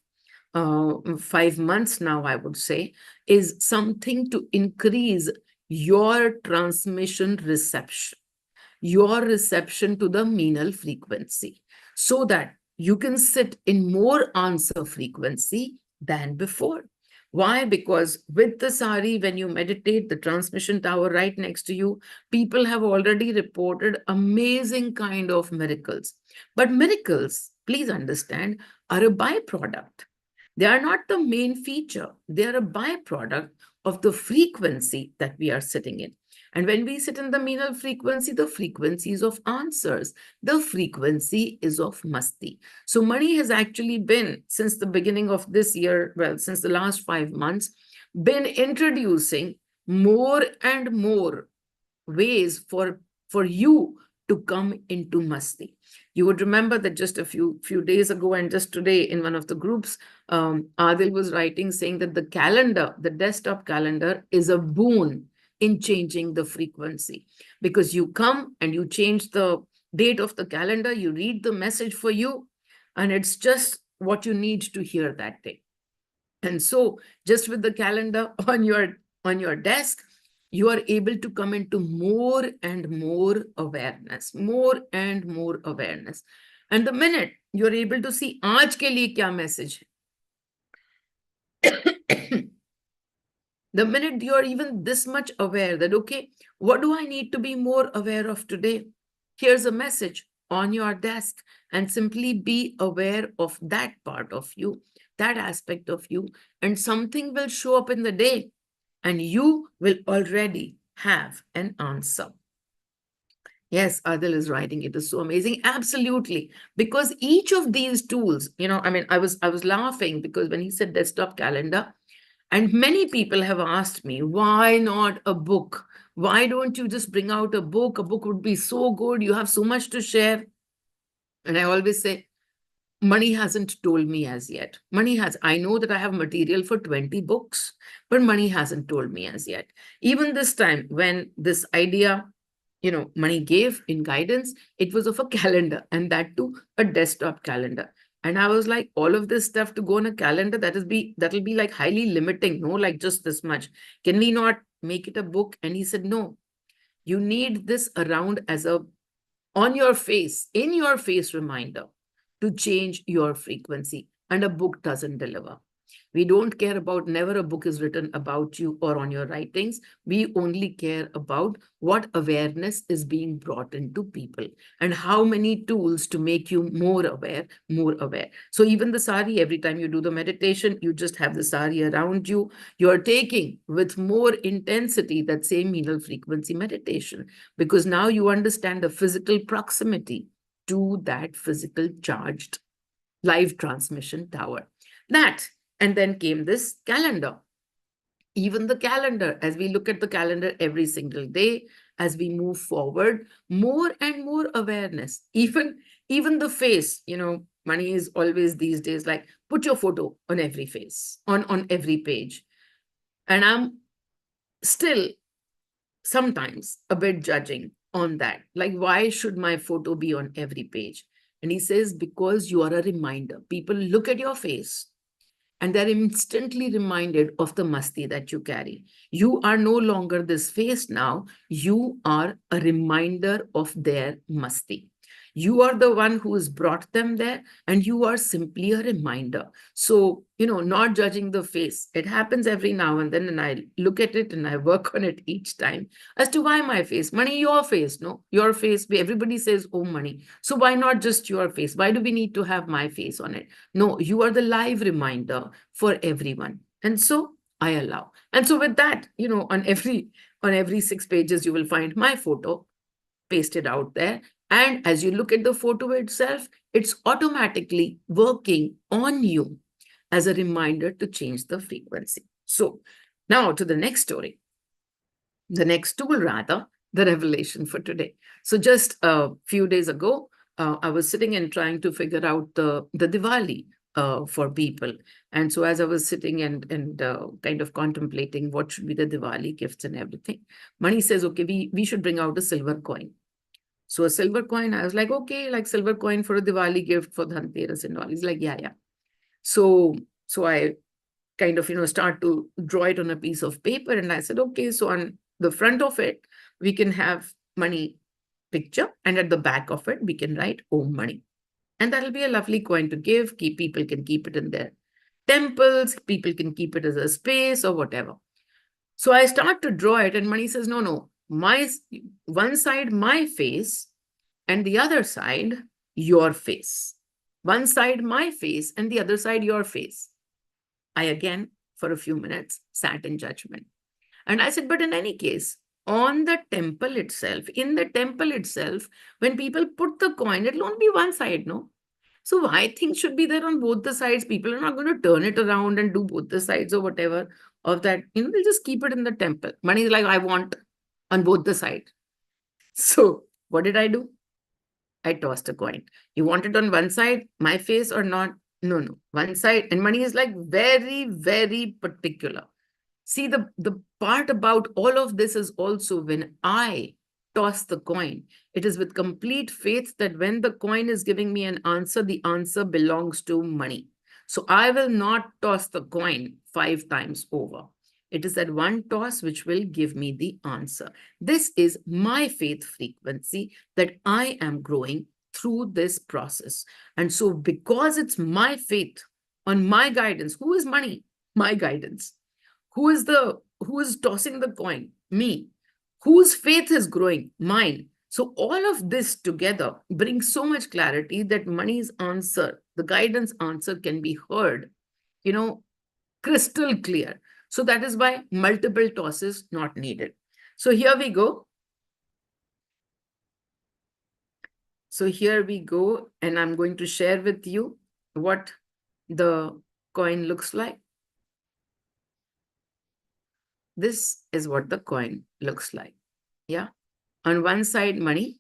months now, I would say, is something to increase your transmission reception, your reception to the menal frequency, so that you can sit in more answer frequency than before. Why? Because with the sari, when you meditate, the transmission tower right next to you, people have already reported amazing kind of miracles. But miracles, please understand, are a byproduct. They are not the main feature. They are a byproduct of the frequency that we are sitting in. And when we sit in the menal frequency, the frequency is of answers. The frequency is of masti. So money has actually been, since the beginning of this year, well, since the last 5 months, been introducing more and more ways for you to come into masti. You would remember that just a few days ago and just today in one of the groups, Adil was writing saying that the calendar, the desktop calendar, is a boon in changing the frequency, because you come and you change the date of the calendar, you read the message for you, and it's just what you need to hear that day. And so just with the calendar on your desk, you are able to come into more and more awareness, more and more awareness. And the minute you're able to see, aaj ke liye kya message hai? The minute you're even this much aware that, okay, what do I need to be more aware of today? Here's a message on your desk, and simply be aware of that part of you, that aspect of you, and something will show up in the day, and you will already have an answer. Yes, Adil is writing. It is so amazing. Absolutely. Because each of these tools, I mean, I was laughing because when he said desktop calendar, and many people have asked me, why not a book? Why don't you just bring out a book? A book would be so good. You have so much to share. And I always say, money hasn't told me as yet. I know that I have material for 20 books, but money hasn't told me as yet. Even this time, when this idea, money gave in guidance, it was of a calendar, and that too a desktop calendar. And I was like, all of this stuff to go on a calendar, that'll be like highly limiting, no, like just this much. Can we not make it a book? And he said, no, you need this around as a on your face, in your face reminder to change your frequency. And a book doesn't deliver. We don't care about, never a book is written about you or on your writings. We only care about what awareness is being brought into people and how many tools to make you more aware, more aware. So even the sari, every time you do the meditation, you just have the sari around you. You're taking with more intensity that same menal frequency meditation, because now you understand the physical proximity to that physical charged live transmission tower. And then came this calendar. Even the calendar, as we look at the calendar every single day, as we move forward, more and more awareness. Even the face, money is always these days like, put your photo on every face, on every page. And I'm still sometimes a bit judging on that. Like, why should my photo be on every page? And he says, because you are a reminder. People look at your face and they're instantly reminded of the masti that you carry. You are no longer this face now. You are a reminder of their masti. You are the one who has brought them there, and you are simply a reminder. So, not judging the face. It happens every now and then, and I look at it and I work on it each time as to why my face. Money, your face, no? Your face. Everybody says, oh, money. So why not just your face? Why do we need to have my face on it? No, you are the live reminder for everyone. And so I allow. And so with that, on every 6 pages, you will find my photo pasted out there. And as you look at the photo itself, it's automatically working on you as a reminder to change the frequency. So now to the next story, the next tool rather, the revelation for today. So just a few days ago, I was sitting and trying to figure out the Diwali for people. And so as I was sitting and kind of contemplating what should be the Diwali gifts and everything, Mani says, okay, we should bring out a silver coin. So a silver coin, I was like, okay, like silver coin for a Diwali gift for Dhanteras and all. He's like, yeah. So I kind of, start to draw it on a piece of paper. And I said, okay, so on the front of it, we can have money picture. And at the back of it, we can write Om Money. And that'll be a lovely coin to give. People can keep it in their temples. People can keep it as a space or whatever. So I start to draw it, and Mani says, no, one side my face and the other side your face. One side my face and the other side your face. I again, for a few minutes, sat in judgment. And I said, but in any case, on the temple itself, in the temple itself, when people put the coin, it'll only be one side, no? So why things should be there on both the sides? People are not going to turn it around and do both the sides or whatever of that. They'll just keep it in the temple. Mani is like, I want on both the sides. So what did I do? I tossed a coin. You want it on one side, my face or not? No, one side. And Mani is like very, very particular. See, the part about all of this is also when I toss the coin, it is with complete faith that when the coin is giving me an answer, the answer belongs to Mani. So I will not toss the coin 5 times over. It is that one toss which will give me the answer. This is my faith frequency that I am growing through this process. And so because it's my faith on my guidance, who is Mani? My guidance. Who is tossing the coin? Me. Whose faith is growing? Mine. So all of this together brings so much clarity that Mani's answer, the guidance answer, can be heard, crystal clear. So that is why multiple tosses not needed. So here we go. So here we go, and I'm going to share with you what the coin looks like. This is what the coin looks like. Yeah. On one side, Mani.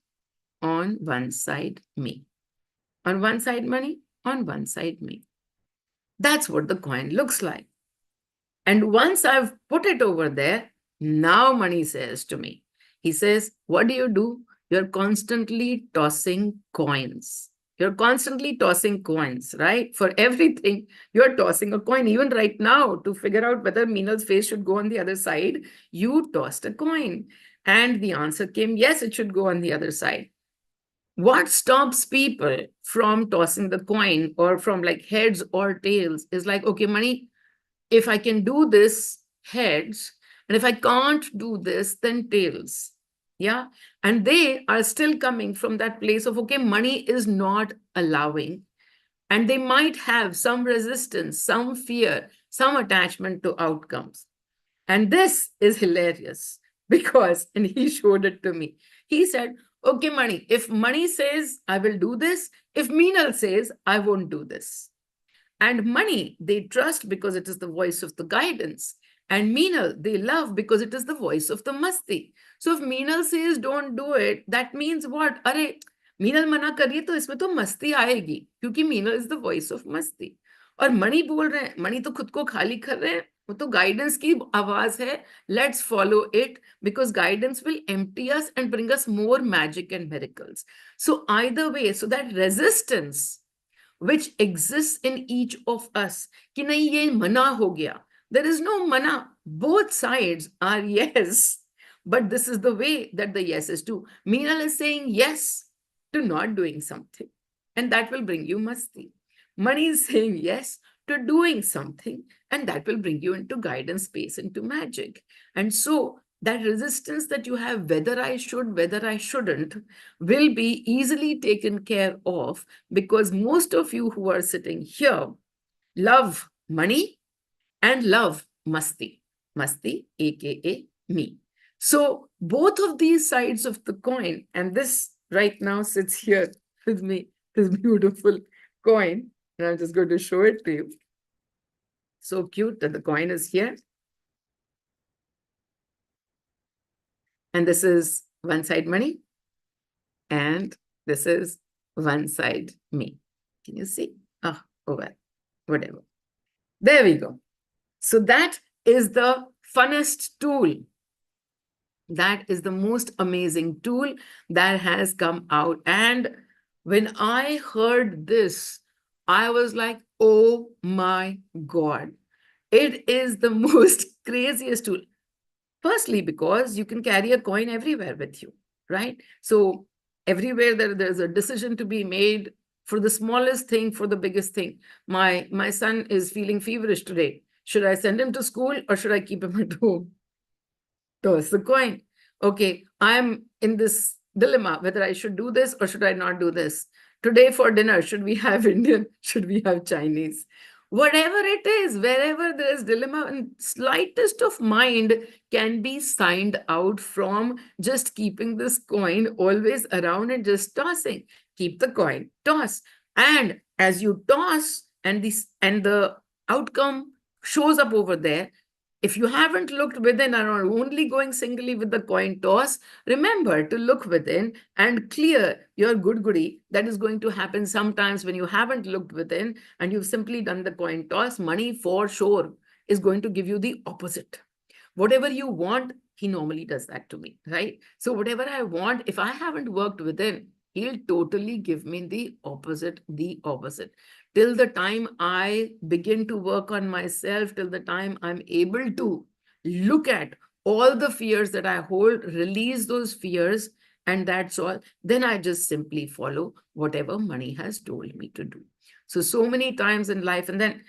On one side, me. On one side, Mani. On one side, me. That's what the coin looks like. And once I've put it over there, now Mani says to me, he says, what do? You're constantly tossing coins. You're constantly tossing coins, right? For everything, you're tossing a coin. Even right now, to figure out whether Meenal's face should go on the other side, you tossed a coin. And the answer came, yes, it should go on the other side. What stops people from tossing the coin or from like heads or tails is like, okay, Mani, if I can do this, heads, and if I can't do this, then tails. Yeah. And they are still coming from that place of, okay, Mani is not allowing. And they might have some resistance, some fear, some attachment to outcomes. And this is hilarious because, and he showed it to me. He said, okay, Mani, if Mani says, I will do this, if Meenal says, I won't do this. And Mani, they trust because it is the voice of the guidance. And Meenal, they love because it is the voice of the masti. So if Meenal says don't do it, that means what? Arey, Meenal mana kariye to isme to masti aayegi. Kyunki Meenal is the voice of masti. और मणि बोल रहे हैं, मणि तो खुद को खाली कर रहे हैं, वो तो गाइडेंस की आवाज है. Let's follow it because guidance will empty us and bring us more magic and miracles. So either way, so that resistance which exists in each of us, कि नहीं ये मना हो गया. There is no mana. Both sides are yes. But this is the way that the yes is to. Meenal is saying yes to not doing something. And that will bring you masti. Mani is saying yes to doing something. And that will bring you into guidance space, into magic. And so that resistance that you have, whether I should, whether I shouldn't, will be easily taken care of because most of you who are sitting here love money and love masti. Masti, aka me. So both of these sides of the coin, and this right now sits here with me, this beautiful coin, and I'm just going to show it to you. So cute that the coin is here. And this is one side money. And this is one side me. Can you see? Oh well, whatever. There we go. So that is the funnest tool. That is the most amazing tool that has come out. And when I heard this, I was like, oh my God, it is the most craziest tool. Firstly, because you can carry a coin everywhere with you, right? So everywhere there's a decision to be made, for the smallest thing, for the biggest thing. My son is feeling feverish today. Should I send him to school or should I keep him at home? Toss the coin. Okay, I'm in this dilemma whether I should do this or should I not do this. Today for dinner, should we have Indian? Should we have Chinese? Whatever it is, wherever there is dilemma, and slightest of mind can be signed out from just keeping this coin always around and just tossing. Keep the coin, toss. And as you toss and the outcome shows up over there, if you haven't looked within and are only going singly with the coin toss, remember to look within and clear your good goody. That is going to happen sometimes when you haven't looked within and you've simply done the coin toss. Money for sure is going to give you the opposite. Whatever you want, he normally does that to me, right? So whatever I want, if I haven't worked within, he'll totally give me the opposite. Till the time I begin to work on myself, till the time I'm able to look at all the fears that I hold, release those fears, and that's all, then I just simply follow whatever money has told me to do. So many times in life, and then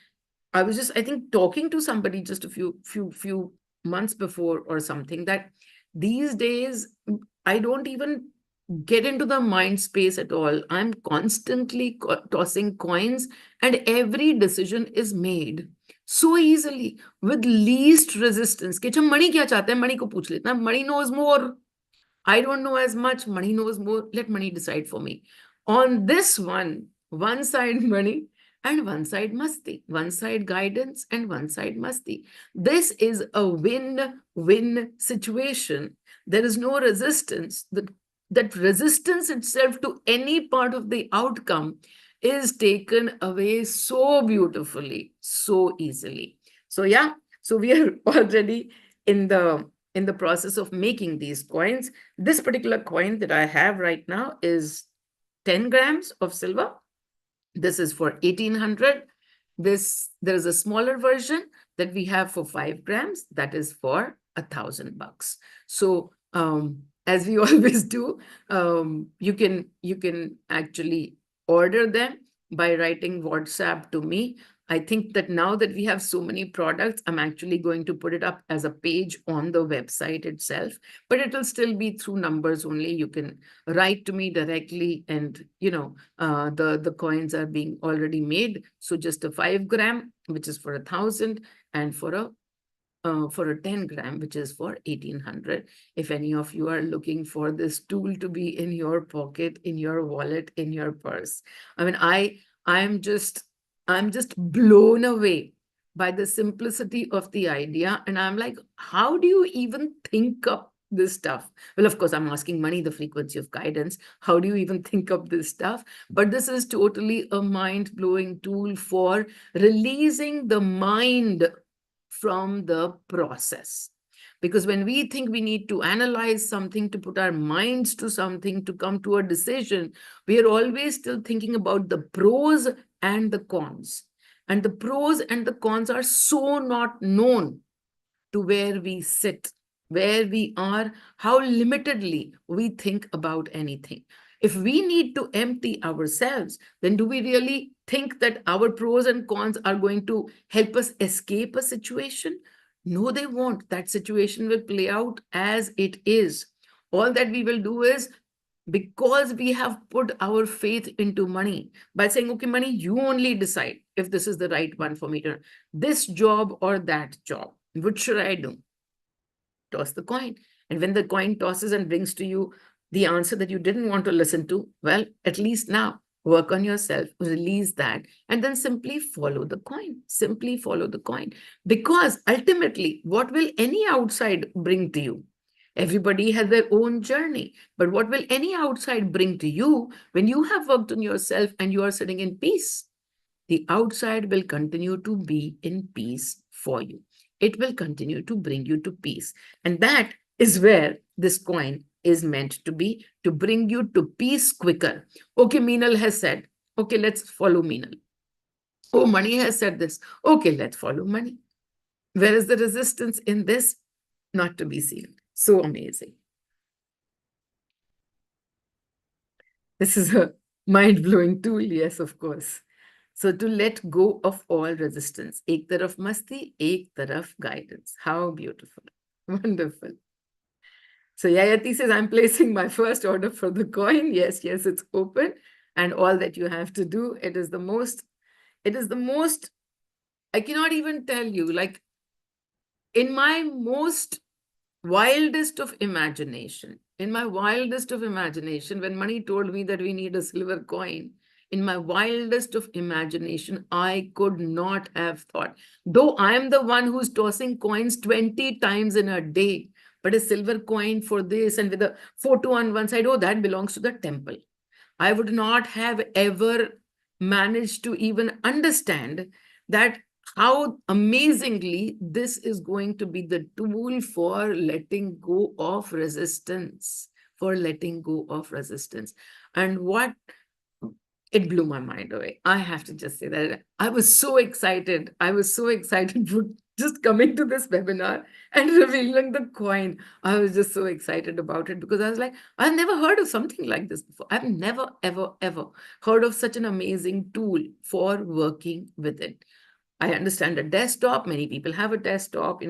I was just, I think, talking to somebody just a few months before or something, that these days, I don't even get into the mind space at all. I'm constantly tossing coins and every decision is made so easily with least resistance. कि money क्या चाहता है, money को पूछ लेता. Money knows more. I don't know as much. Money knows more. Let money decide for me. On this one side money and one side masti, one side guidance and one side masti. This is a win-win situation. There is no resistance. That resistance itself to any part of the outcome is taken away so beautifully, so easily. So yeah, so we are already in the process of making these coins. This particular coin that I have right now is 10 grams of silver. This is for 1800. There is a smaller version that we have for 5 grams. That is for $1,000. So as we always do, you can actually order them by writing WhatsApp to me. I think that now that we have so many products, I'm actually going to put it up as a page on the website itself, but it will still be through numbers only. You can write to me directly, and the coins are being already made. So just a 5 gram, which is for 1,000, and for a 10 gram, which is for 1,800. If any of you are looking for this tool to be in your pocket, in your wallet, in your purse, I mean, I'm just blown away by the simplicity of the idea. And I'm like, how do you even think up this stuff? Well, of course, I'm asking money, the frequency of guidance. How do you even think up this stuff? But this is totally a mind-blowing tool for releasing the mind from the process. Because when we think we need to analyze something, to put our minds to something, to come to a decision, we are always still thinking about the pros and the cons. And the pros and the cons are so not known to where we sit, where we are, how limitedly we think about anything. If we need to empty ourselves, then do we really think that our pros and cons are going to help us escape a situation? No, they won't. That situation will play out as it is. All that we will do is, because we have put our faith into money by saying, okay, money, you only decide if this is the right one for me to, this job or that job, which should I do? Toss the coin. And when the coin tosses and brings to you the answer that you didn't want to listen to, well, at least now work on yourself, release that, and then simply follow the coin. Simply follow the coin. Because ultimately, what will any outside bring to you? Everybody has their own journey. But what will any outside bring to you when you have worked on yourself and you are sitting in peace? The outside will continue to be in peace for you. It will continue to bring you to peace. And that is where this coin is meant to be, to bring you to peace quicker. Okay, Meenal has said, okay, let's follow Meenal. Oh, money has said this. Okay, let's follow money. Where is the resistance in this? Not to be seen. So amazing. This is a Mind-blowing tool, yes, of course. So to let go of all resistance. Ek taraf masti, ek taraf guidance. How beautiful. Wonderful. So Yayati says, I'm placing my first order for the coin. Yes, yes, it's open. And all that you have to do, it is the most, I cannot even tell you, like in my most wildest of imagination, when Mani told me that we need a silver coin, in my wildest of imagination, I could not have thought, though I am the one who's tossing coins 20 times in a day, but a silver coin for this and with a photo on one side, oh, that belongs to the temple. I would not have ever managed to even understand that how amazingly this is going to be the tool for letting go of resistance, And what it blew my mind away. I have to just say that I was so excited. For just coming to this webinar and revealing the coin. I was just so excited about it because I was like, I've never heard of something like this before. I've never, ever, ever heard of such an amazing tool for working with it. I understand a desktop. Many people have a desktop,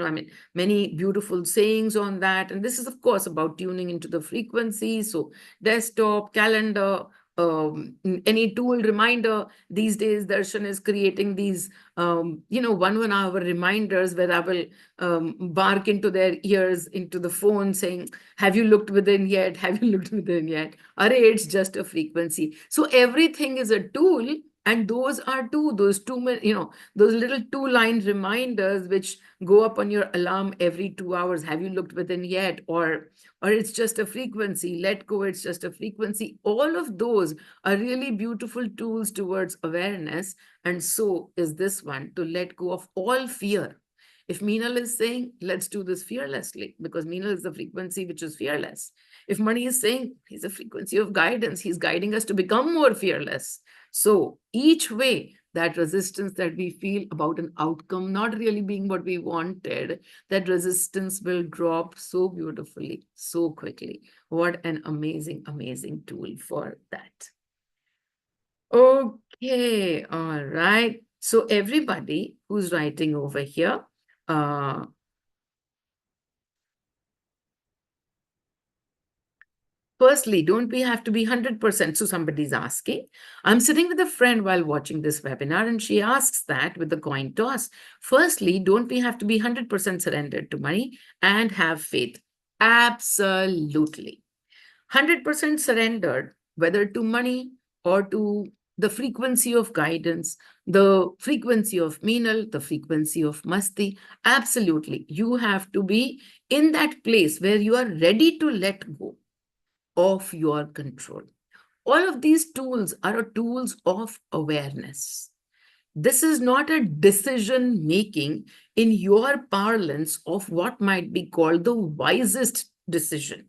many beautiful sayings on that. And this is, of course, about tuning into the frequency. So desktop, calendar, any tool reminder. These days, Darshan is creating these, 1 hour reminders where I will bark into their ears, into the phone saying, have you looked within yet? Have you looked within yet? It's just a frequency. So everything is a tool. And those are those little 2-line reminders which go up on your alarm every 2 hours. Have you looked within yet? Or it's just a frequency. Let go, it's just a frequency. All of those are really beautiful tools towards awareness. And so is this one, to let go of all fear. If Meenal is saying, let's do this fearlessly, because Meenal is the frequency which is fearless. If Mani is saying, he's a frequency of guidance, he's guiding us to become more fearless. So each way, that resistance that we feel about an outcome not really being what we wanted, that resistance will drop so beautifully, so quickly. What an amazing, amazing tool for that. Okay, all right. So everybody who's writing over here, firstly, don't we have to be 100%? So somebody's asking, I'm sitting with a friend while watching this webinar, and she asks that with the coin toss. Firstly, don't we have to be 100% surrendered to money and have faith? Absolutely. 100% surrendered, whether to money or to the frequency of guidance, the frequency of Meenal, the frequency of Masti. Absolutely. You have to be in that place where you are ready to let go of your control. All of these tools are tools of awareness. This is not a decision making in your parlance of what might be called the wisest decision.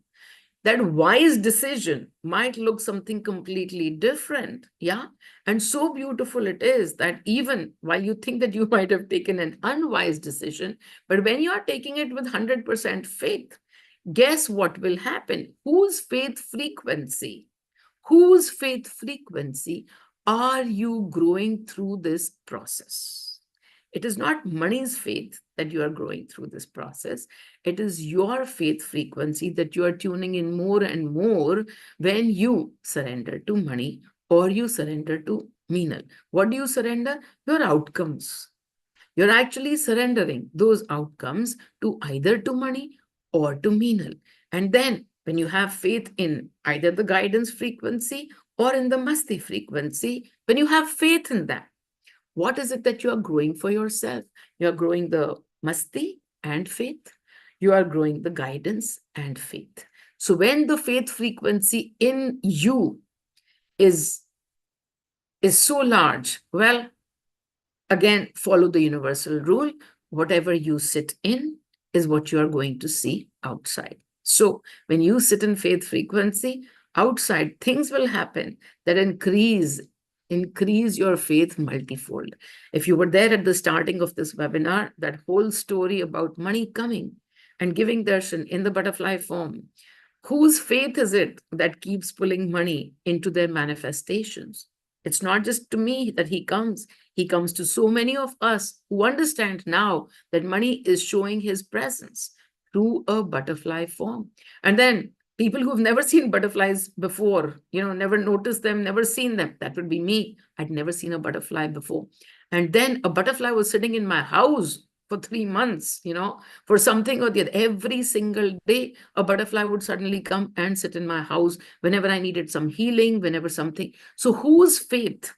That wise decision might look something completely different. Yeah. And so beautiful it is that even while you think that you might have taken an unwise decision, but when you are taking it with 100% faith, guess what will happen? Whose faith frequency are you growing through this process? It is not money's faith that you are growing through this process. It is your faith frequency that you are tuning in more and more when you surrender to money or you surrender to Meenal. What do you surrender? Your outcomes. You're actually surrendering those outcomes to either to money or to Meenal. And then when you have faith in either the guidance frequency or in the Masti frequency, when you have faith in that, what is it that you are growing for yourself? You are growing the Masti and faith. You are growing the guidance and faith. So when the faith frequency in you is so large, well, again, follow the universal rule. Whatever you sit in is what you are going to see outside. So when you sit in faith frequency, outside things will happen that increase your faith multifold. If you were there at the starting of this webinar, that whole story about money coming and giving darshan in the butterfly form, Whose faith is it that keeps pulling money into their manifestations? It's not just to me that he comes to so many of us who understand now that money is showing his presence through a butterfly form. And then people who've never seen butterflies before, never noticed them, never seen them. That would be me. I'd never seen a butterfly before. And then a butterfly was sitting in my house for 3 months, for something or the other. Every single day, a butterfly would suddenly come and sit in my house whenever I needed some healing, whenever something. So whose faith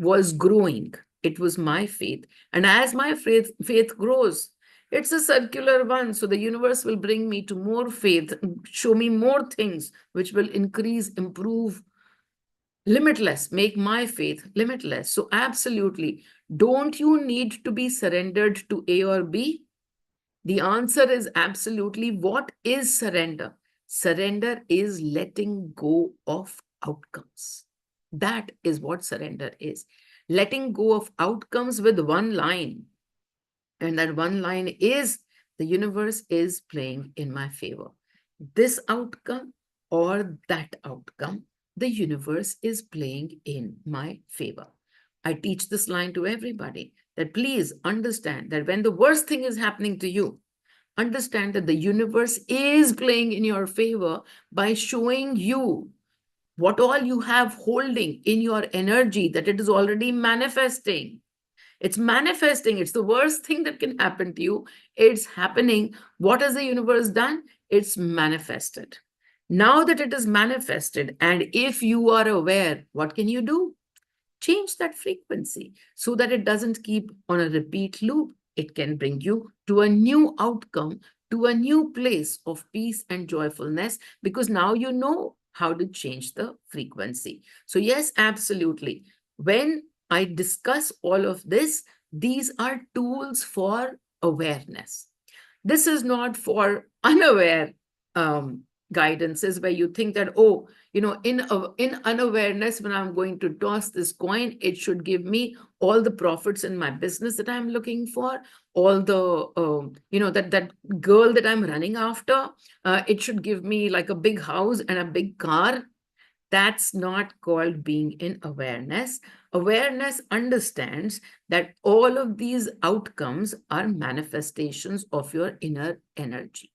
was growing? It was my faith. And as my faith grows, it's a circular one. So the universe will bring me to more faith, show me more things, which will increase, improve, limitless, make my faith limitless. So absolutely, don't you need to be surrendered to A or B? The answer is absolutely. What is surrender? Surrender is letting go of outcomes. That is what surrender is. Letting go of outcomes with one line. And that one line is, the universe is playing in my favor. This outcome or that outcome, the universe is playing in my favor. I teach this line to everybody, that please understand that when the worst thing is happening to you, understand that the universe is playing in your favor by showing you what all you have holding in your energy, that it is already manifesting. It's manifesting. It's the worst thing that can happen to you. It's happening. What has the universe done? It's manifested. Now that it is manifested, and if you are aware, what can you do? Change that frequency so that it doesn't keep on a repeat loop. It can bring you to a new outcome, to a new place of peace and joyfulness, because now you know how to change the frequency. So yes, absolutely. When I discuss all of this, these are tools for awareness. This is not for unaware guidances where you think that, in unawareness, when I'm going to toss this coin, it should give me all the profits in my business that I'm looking for, all the, that girl that I'm running after, it should give me like a big house and a big car. That's not called being in awareness. Awareness understands that all of these outcomes are manifestations of your inner energy.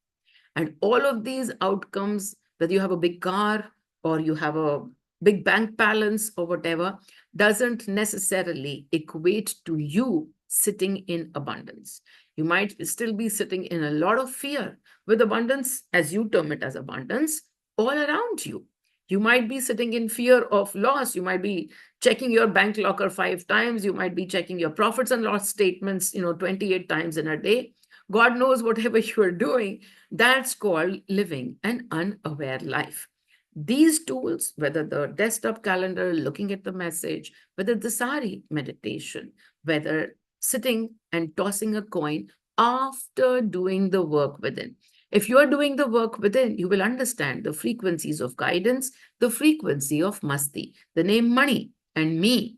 And all of these outcomes, whether you have a big car or you have a big bank balance or whatever, doesn't necessarily equate to you sitting in abundance. You might still be sitting in a lot of fear with abundance, as you term it as abundance, all around you. You might be sitting in fear of loss. You might be checking your bank locker 5 times. You might be checking your profits and loss statements, 28 times in a day. God knows whatever you are doing. That's called living an unaware life. These tools, whether the desktop calendar, looking at the message, whether the sari meditation, whether sitting and tossing a coin after doing the work within. If you are doing the work within, you will understand the frequencies of guidance, the frequency of masti. The name money and me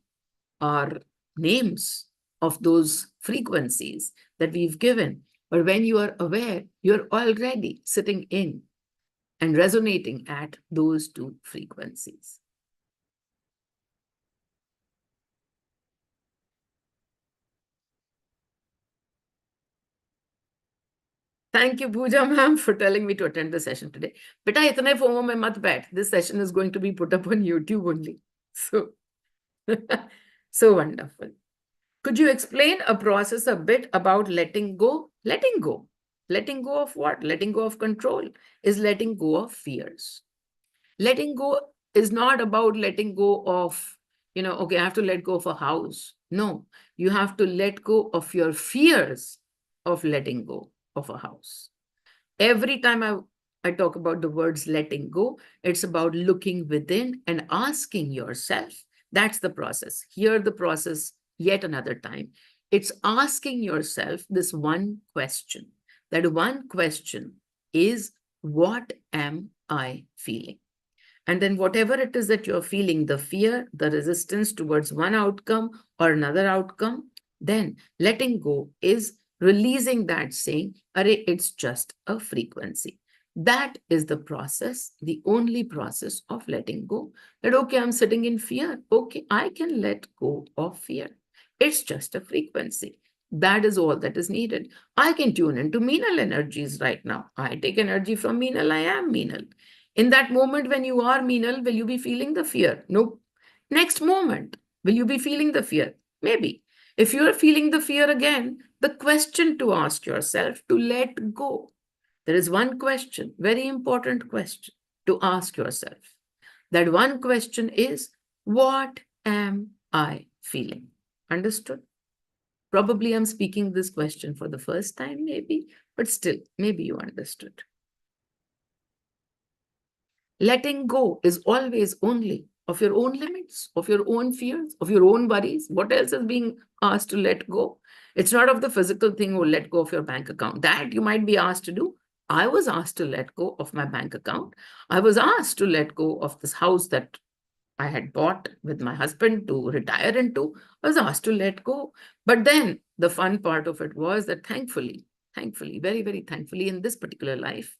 are names of those frequencies that we've given. But when you are aware, you're already sitting in and resonating at those two frequencies. Thank you, Pooja ma'am, for telling me to attend the session today. Beta, itne FOMO mein mat baith. This session is going to be put up on YouTube only. So, so wonderful. Could you explain a process a bit about letting go? Letting go. Letting go of what? Letting go of control is letting go of fears. Letting go is not about letting go of, okay, I have to let go of a house. No, you have to let go of your fears of letting go of a house. Every time I talk about the words letting go, it's about looking within and asking yourself. That's the process. Here, the process, yet another time. It's asking yourself this one question. That one question is, what am I feeling? And then whatever it is that you're feeling, the fear, the resistance towards one outcome or another outcome, then letting go is releasing that, saying, Arey, it's just a frequency. That is the process, the only process of letting go. That, okay, I'm sitting in fear. Okay, I can let go of fear. It's just a frequency. That is all that is needed. I can tune into Meenal energies right now. I take energy from Meenal. I am Meenal. In that moment when you are Meenal, will you be feeling the fear? No. Next moment, will you be feeling the fear? Maybe. If you are feeling the fear again, the question to ask yourself to let go. There is one question, very important question to ask yourself. That one question is, what am I feeling? Understood? Probably I'm speaking this question for the first time, maybe, but still, maybe you understood. Letting go is always only of your own limits, of your own fears, of your own worries. What else is being asked to let go? It's not of the physical thing or let go of your bank account. That you might be asked to do. I was asked to let go of my bank account. I was asked to let go of this house that I had bought with my husband to retire into. I was asked to let go. But then the fun part of it was that thankfully, very, very thankfully in this particular life,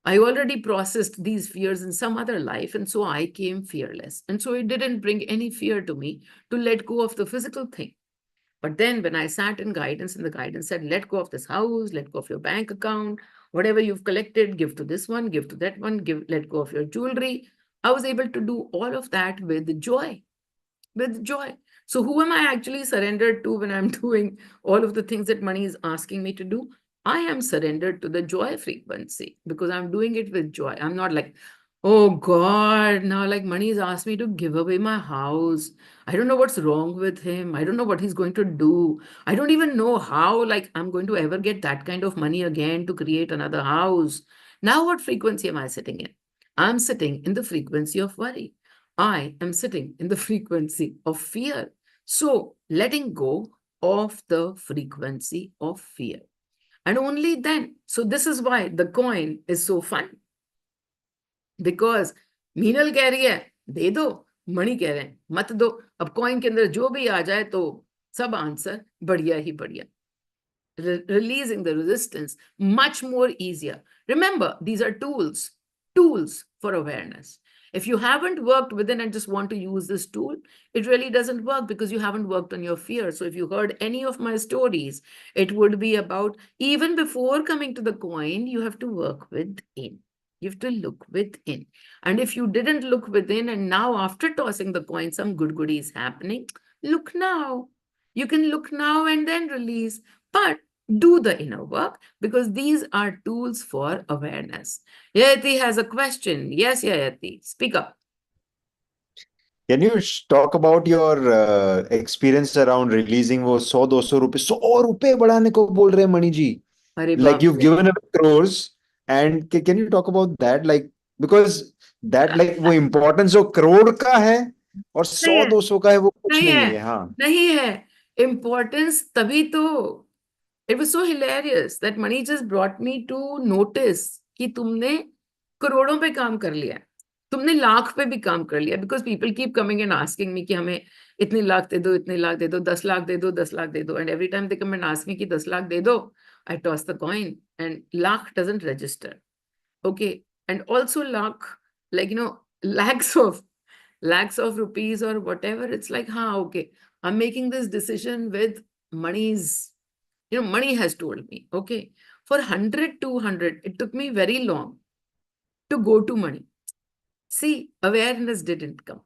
I already processed these fears in some other life, and so I came fearless. And so it didn't bring any fear to me to let go of the physical thing. But then when I sat in guidance and the guidance said, let go of this house, let go of your bank account, whatever you've collected, give to this one, give to that one, let go of your jewelry. I was able to do all of that with joy, with joy. So who am I actually surrendered to when I'm doing all of the things that money is asking me to do? I am surrendered to the joy frequency because I'm doing it with joy. I'm not like, oh God, now like money has asked me to give away my house. I don't know what's wrong with him. I don't know what he's going to do. I don't even know how like I'm going to ever get that kind of money again to create another house. Now what frequency am I sitting in? I'm sitting in the frequency of worry. I am sitting in the frequency of fear. So letting go of the frequency of fear. And only then, so this is why the coin is so fun. Because Meenal कह रही है दे दो, मणि कह रहे हैं मत दो. अब कॉइन के अंदर जो भी आ जाए तो सब आंसर बढ़िया ही बढ़िया. Releasing the resistance much more easier. Remember, these are tools for awareness. If you haven't worked within and just want to use this tool, it really doesn't work because you haven't worked on your fear. So if you heard any of my stories, it would be about even before coming to the coin, you have to work within. You have to look within. And if you didn't look within and now after tossing the coin, some goody is happening, look now. You can look now and then release. But do the inner work because these are tools for awareness. Yayati has a question. Yes, Yayati, speak up. Can you talk about your experience around releasing वो 100-200 रुपए 100 रुपए बढ़ाने को बोल रहे हैं मणि जी? अरे Like बाप you've रे. given away crores, and can you talk about that? Like because that like वो importance जो crore का है और 100-200 का है वो कुछ नहीं है. हाँ. नहीं है. Importance तभी तो. It was so hilarious that money just brought me to notice कि तुमने करोड़ों पे काम कर लिया. तुमने लाख पे भी काम कर लिया because people keep coming and asking me कि हमें इतने लाख दे दो, इतने लाख दे दो, 10 लाख दे दो, 10 लाख दे दो. And every time they come and ask me कि 10 लाख दे दो, I toss the coin and lakh doesn't register. Okay. And also lakh, like, lakhs of rupees or whatever. It's like, okay, I'm making this decision with money's, money has told me, okay, for 100, 200, it took me very long to go to money. See, awareness didn't come.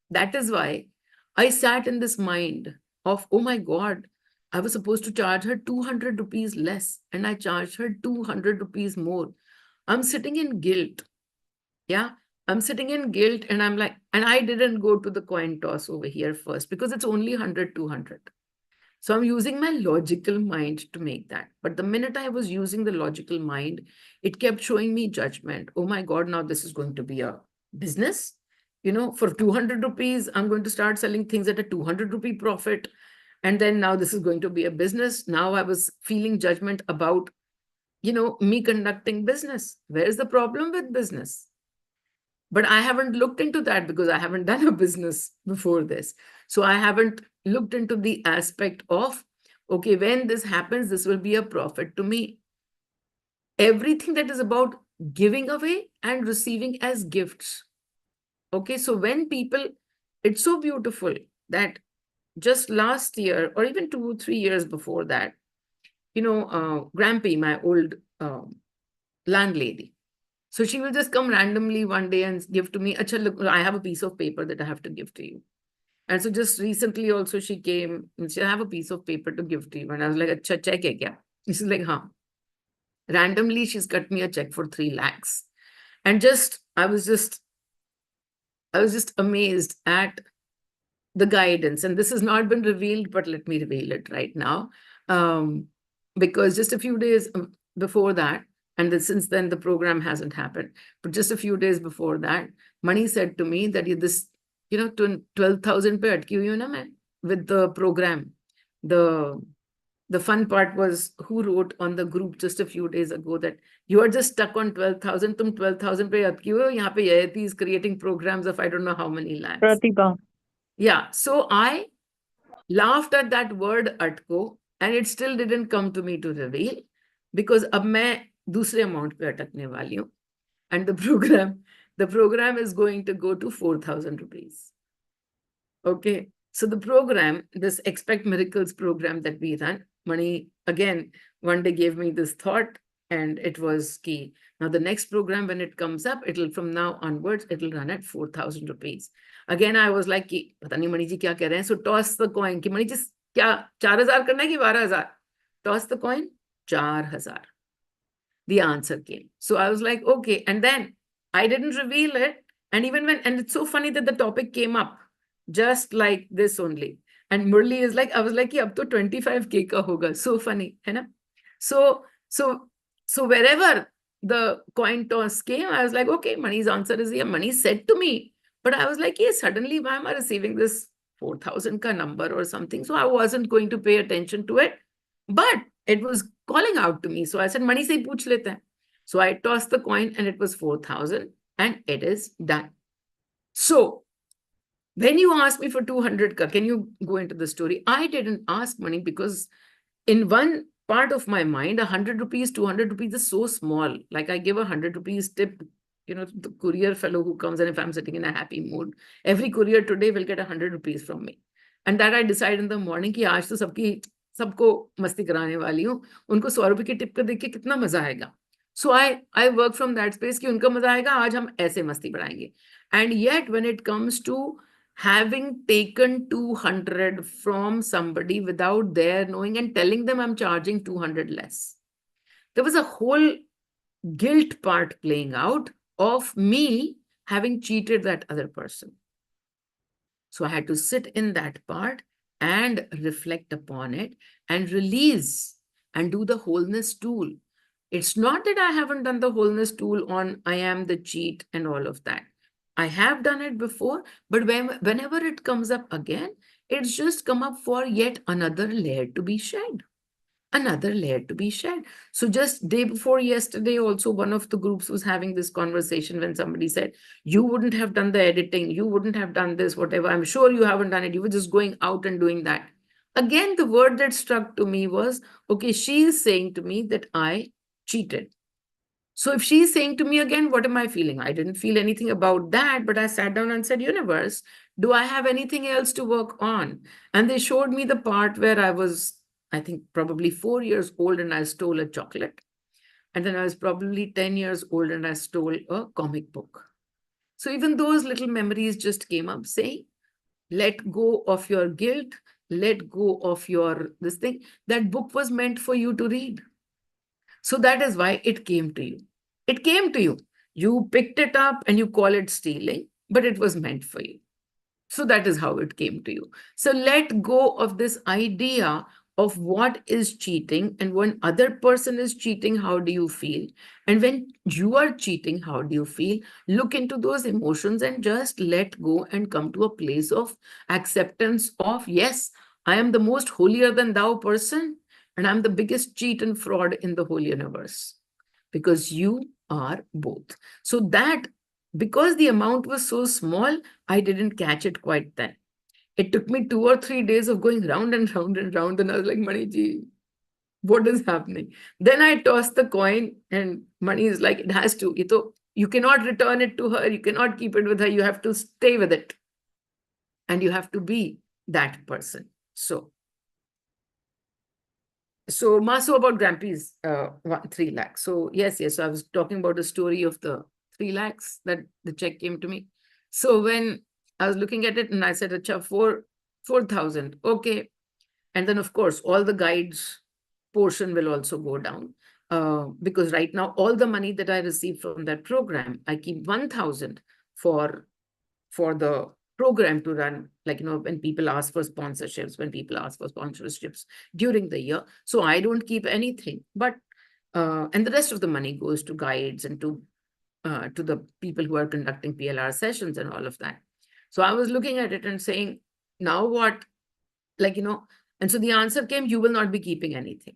That is why I sat in this mind of, oh my God, I was supposed to charge her 200 rupees less and I charged her 200 rupees more. I'm sitting in guilt. Yeah, I'm sitting in guilt and I'm like, and I didn't go to the coin toss over here first because it's only 100, 200. So I'm using my logical mind to make that. But the minute I was using the logical mind, it kept showing me judgment. Oh my God, now this is going to be a business. For 200 rupees, I'm going to start selling things at a 200 rupee profit. And then now this is going to be a business. Now I was feeling judgment about, me conducting business. Where is the problem with business? But I haven't looked into that because I haven't done a business before this. So I haven't looked into the aspect of, okay, when this happens, this will be a profit to me. Everything that is about giving away and receiving as gifts. Okay, so when people, it's so beautiful that just last year or even 2 or 3 years before that, Grampy, my old landlady, so she will just come randomly one day and give to me, Acha, look, I have a piece of paper that I have to give to you. And so just recently also she came and she, I have a piece of paper to give to you. And I was like, Acha, check hai kya? She's like, huh. Randomly, she's cut me a check for 3 lakhs. And I was just amazed at the guidance. And this has not been revealed, but let me reveal it right now. Because just a few days before that, and then since then the program hasn't happened, but just a few days before that, Mani said to me that this, 12,000 pe atki hui hu na main with the program. The fun part was who wrote on the group just a few days ago that you are just stuck on 12,000. Tum 12,000 pe atki hu. Yahan pe Yayati is creating programs of I don't know how many lakhs. Pratibha. Yeah, so I laughed at that word atko, and it still didn't come to me to reveal because ab main dusre amount pe atakne wali hu, and the program is going to go to 4,000 rupees. Okay, so the program, this Expect Miracles program that we run, Mani again one day gave me this thought, and it was key. Now the next program, when it comes up, it'll from now onwards, it'll run at 4,000 rupees. Again, I was like, pata nahi Mani ji kya keh rahe hain? So toss the coin. Ki Mani ji kya 4,000 karna hai ki 12,000? Toss the coin, 4,000. The answer came. So I was like, okay. And then I didn't reveal it. And and it's so funny that the topic came up just like this only. And Murli is like, I was like, ab to 25K ka hoga. So funny, hai na? So wherever the coin toss came, I was like, okay, Mani's answer is here. Mani said to me, but I was like, yes, suddenly why am I receiving this 4,000 ka number or something? So I wasn't going to pay attention to it, but it was calling out to me. So I said, Mani se pooch lete hain. So I tossed the coin and it was 4,000 and it is done. So when you asked me for 200 ka, can you go into the story? I didn't ask Mani because in one part of my mind, 100 rupees, 200 rupees is so small. Like I give 100 rupees tip, the courier fellow who comes, and if I'm sitting in a happy mood, every courier today will get 100 rupees from me. And that I decide in the morning कि आज तो सबको मस्ती कराने वाली हूँ, उनको 100 रुपए की टिप कर देख के कितना मजा आएगा. So I work from that space कि उनका मजा आएगा, आज हम ऐसे मस्ती बढ़ाएंगे. And yet when it comes to having taken 200 from somebody without their knowing and telling them I'm charging 200 less, there was a whole guilt part playing out of me having cheated that other person. So I had to sit in that part and reflect upon it and release and do the wholeness tool. It's not that I haven't done the wholeness tool on I am the cheat and all of that. I have done it before, but whenever it comes up again, it's just come up for yet another layer to be shed. Another layer to be shed. So just day before yesterday, also one of the groups was having this conversation when somebody said, you wouldn't have done the editing, you wouldn't have done this, whatever. I'm sure you haven't done it. You were just going out and doing that. Again, the word that struck to me was, okay, she is saying to me that I cheated. So if she's saying to me again, what am I feeling? I didn't feel anything about that, but I sat down and said, universe, do I have anything else to work on? And they showed me the part where I was, I think, probably 4 years old and I stole a chocolate. And then I was probably 10 years old and I stole a comic book. So even those little memories just came up saying, let go of your guilt, let go of your this thing. That book was meant for you to read. So that is why it came to you. It came to you. You picked it up and you call it stealing, but it was meant for you. So that is how it came to you. So let go of this idea of what is cheating, and when other person is cheating, how do you feel? And when you are cheating, how do you feel? Look into those emotions and just let go and come to a place of acceptance of, yes, I am the most holier than thou person, and I'm the biggest cheat and fraud in the whole universe, because you are both. So that, because the amount was so small, I didn't catch it quite then. It took me 2 or 3 days of going round and round and round, and I was like, Mani ji, What is happening? Then I toss the coin, and Mani is like, it has to. You cannot return it to her. You cannot keep it with her. You have to stay with it. And you have to be that person. So Maso, about Grampy's 3 lakhs. So yes. So I was talking about the story of the 3 lakhs that the check came to me. So when I was looking at it and I said, Acha, 4,000. Okay. And then of course, all the guides portion will also go down. Because right now, all the money that I receive from that program, I keep 1,000 for the program to run, like, when people ask for sponsorships, during the year. So I don't keep anything, but, and the rest of the money goes to guides and to the people who are conducting PLR sessions and all of that. So I was looking at it and saying, now what? And so the answer came, you will not be keeping anything.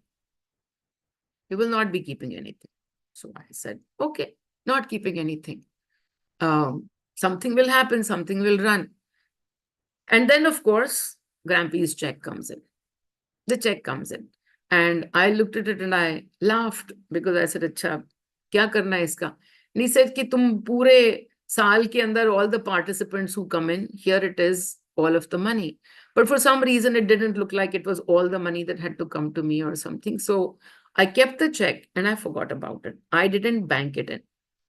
You will not be keeping anything. So I said, okay, not keeping anything. Something will happen, something will run. And then, of course, Grampy's check comes in. The check comes in. And I looked at it and I laughed because I said, Acha, kya karna hai iska? And he said, ki tum pure saal ke andar, all the participants who come in, here it is, all of the money. But for some reason, it didn't look like it was all the money that had to come to me or something. So I kept the check and I forgot about it. I didn't bank it in.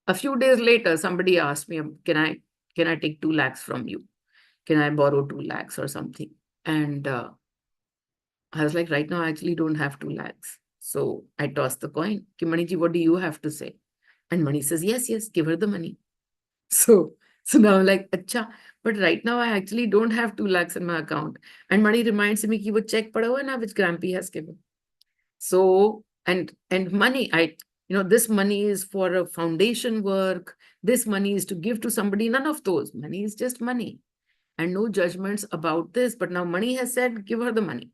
A few days later, somebody asked me, can I take 2 lakhs from you? Can I borrow 2 lakhs or something? And I was like, right now, I actually don't have 2 lakhs. So I tossed the coin. Ki, Mani ji, what do you have to say? And Mani says, yes, give her the money. So now I'm like, acha, but right now I actually don't have 2 lakhs in my account. And Mani reminds me ki wo check pada hua hai na, which Grampy has given. So, and money, this money is for a foundation work. This money is to give to somebody. None of those. Money is just money. And no judgments about this. But now Mani has said, give her the money.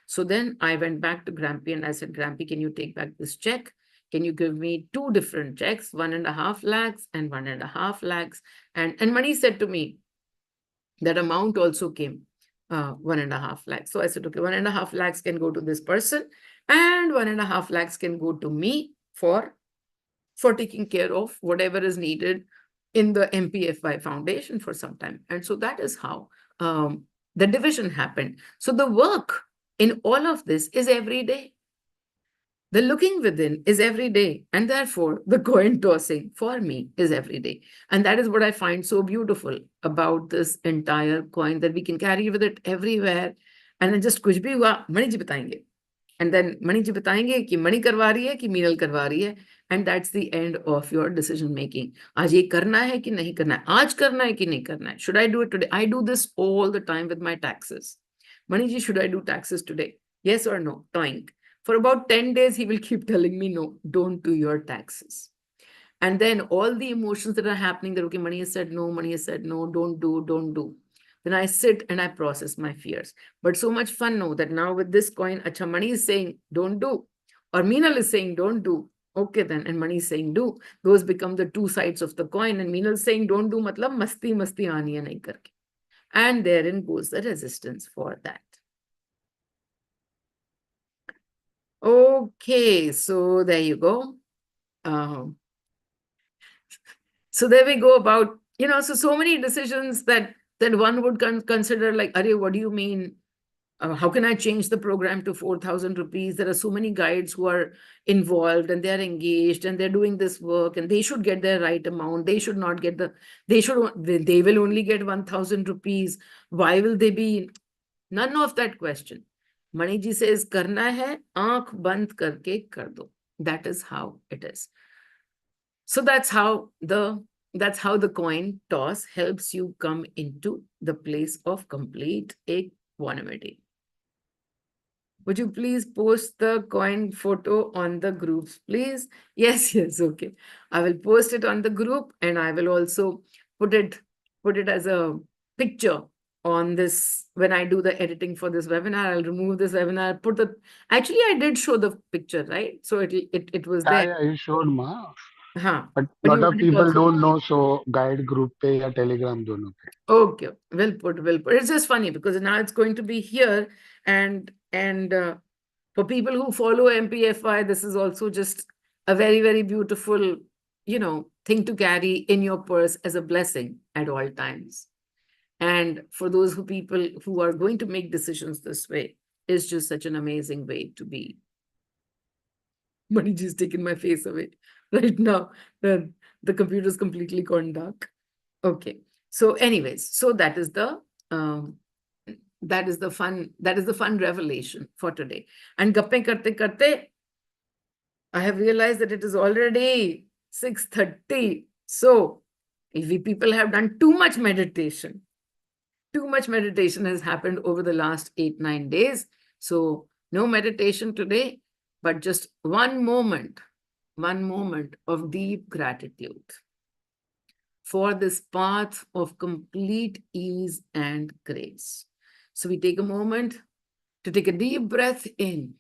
So then I went back to Grampy and I said, Grampy, can you take back this check? Can you give me 2 different checks, 1.5 lakhs and 1.5 lakhs? And Mani said to me, that amount also came, 1.5 lakhs. So I said, okay, 1.5 lakhs can go to this person and 1.5 lakhs can go to me for taking care of whatever is needed in the MPFY Foundation for some time. And so that is how the division happened. So the work in all of this is every day. The looking within is every day. And therefore, the coin tossing for me is every day. And that is what I find so beautiful about this entire coin, that we can carry with it everywhere. And then just kuch bhi hua, Mani ji batayenge. And then Mani ji batayenge ki Mani karwa rahi hai ki Meenal karwa rahi hai. And that's the end of your decision making. Aaj ye karna hai ki nahi karna hai? Aaj karna hai ki nahi karna hai? Should I do it today? I do this all the time with my taxes. Mani ji, should I do taxes today? Yes or no? Toing. For about 10 days, he will keep telling me, no, don't do your taxes. And then all the emotions that are happening, that, okay, Mani has said no, don't do. Then I sit and I process my fears. But so much fun, no, that now with this coin, Acha, Mani is saying, don't do. Or Meenal is saying, don't do. Okay then, and Mani is saying, do. Those become the 2 sides of the coin. And Meenal is saying, don't do, matlab, masti aani hai nahi karke. And therein goes the resistance for that. Okay, so there you go. So there we go about, so many decisions that one would consider, like, Arey, what do you mean? How can I change the program to 4,000 rupees? There are so many guides who are involved and they're engaged and they're doing this work and they should get their right amount. They should not get they will only get 1,000 rupees. Why will they be? None of that question. Mani ji says, karna hai, aankh band karke kar do. That is how it is. So that's how the coin toss helps you come into the place of complete equanimity. Would you please post the coin photo on the groups, please? Yes, okay. I will post it on the group and I will also put it as a picture on this. When I do the editing for this webinar, I'll remove this webinar, actually I did show the picture, right? So it was there. Yeah, you showed, ma. But lot of people don't know, so guide group pe ya Telegram dono pe. Okay, we'll put. It's just funny because now it's going to be here and for For people who follow MPFI, this is also just a very, very beautiful, thing to carry in your purse as a blessing at all times. And for those people who are going to make decisions this way, it's just such an amazing way to be. Money just taken my face away right now. The computer's completely gone dark. Okay. So anyways, so that is the fun revelation for today. And gappe karte karte, I have realized that it is already 6:30. So if we people have done too much meditation has happened over the last 8-9 days. So no meditation today, but just one moment of deep gratitude for this path of complete ease and grace. So we take a moment to take a deep breath in.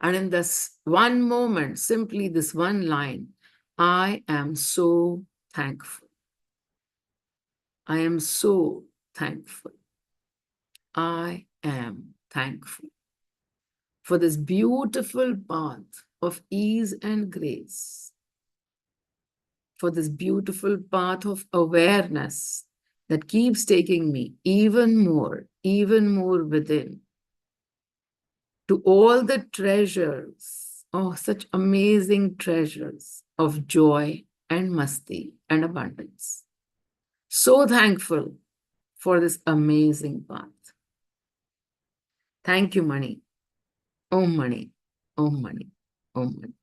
And in this one moment, simply this one line, I am so thankful. I am so thankful. I am thankful for this beautiful path of ease and grace, for this beautiful path of awareness that keeps taking me even more within to all the treasures, such amazing treasures of joy and masti and abundance. So thankful for this amazing path. Thank you, Mani. Om Mani, Om Mani, Om Mani.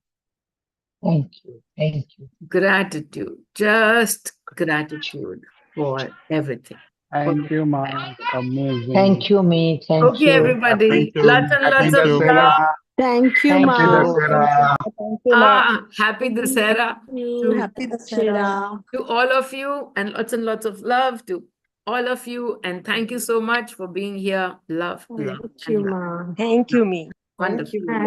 Thank you. Thank you. Gratitude, just gratitude for everything. Thank you, Ma. Amazing. Thank you, me. Thank Okay, you. everybody. Thank you. Lots and Happy lots of Dussehra. love. Thank you, Thank Ma. Happy you. Dussehra. Thank you, Ma. Happy Dussehra Happy Dussehra. to all of you, and lots of love to all of you. And thank you so much for being here. Love, love, Thank you, and love. Ma. Thank you, me. Wonderful.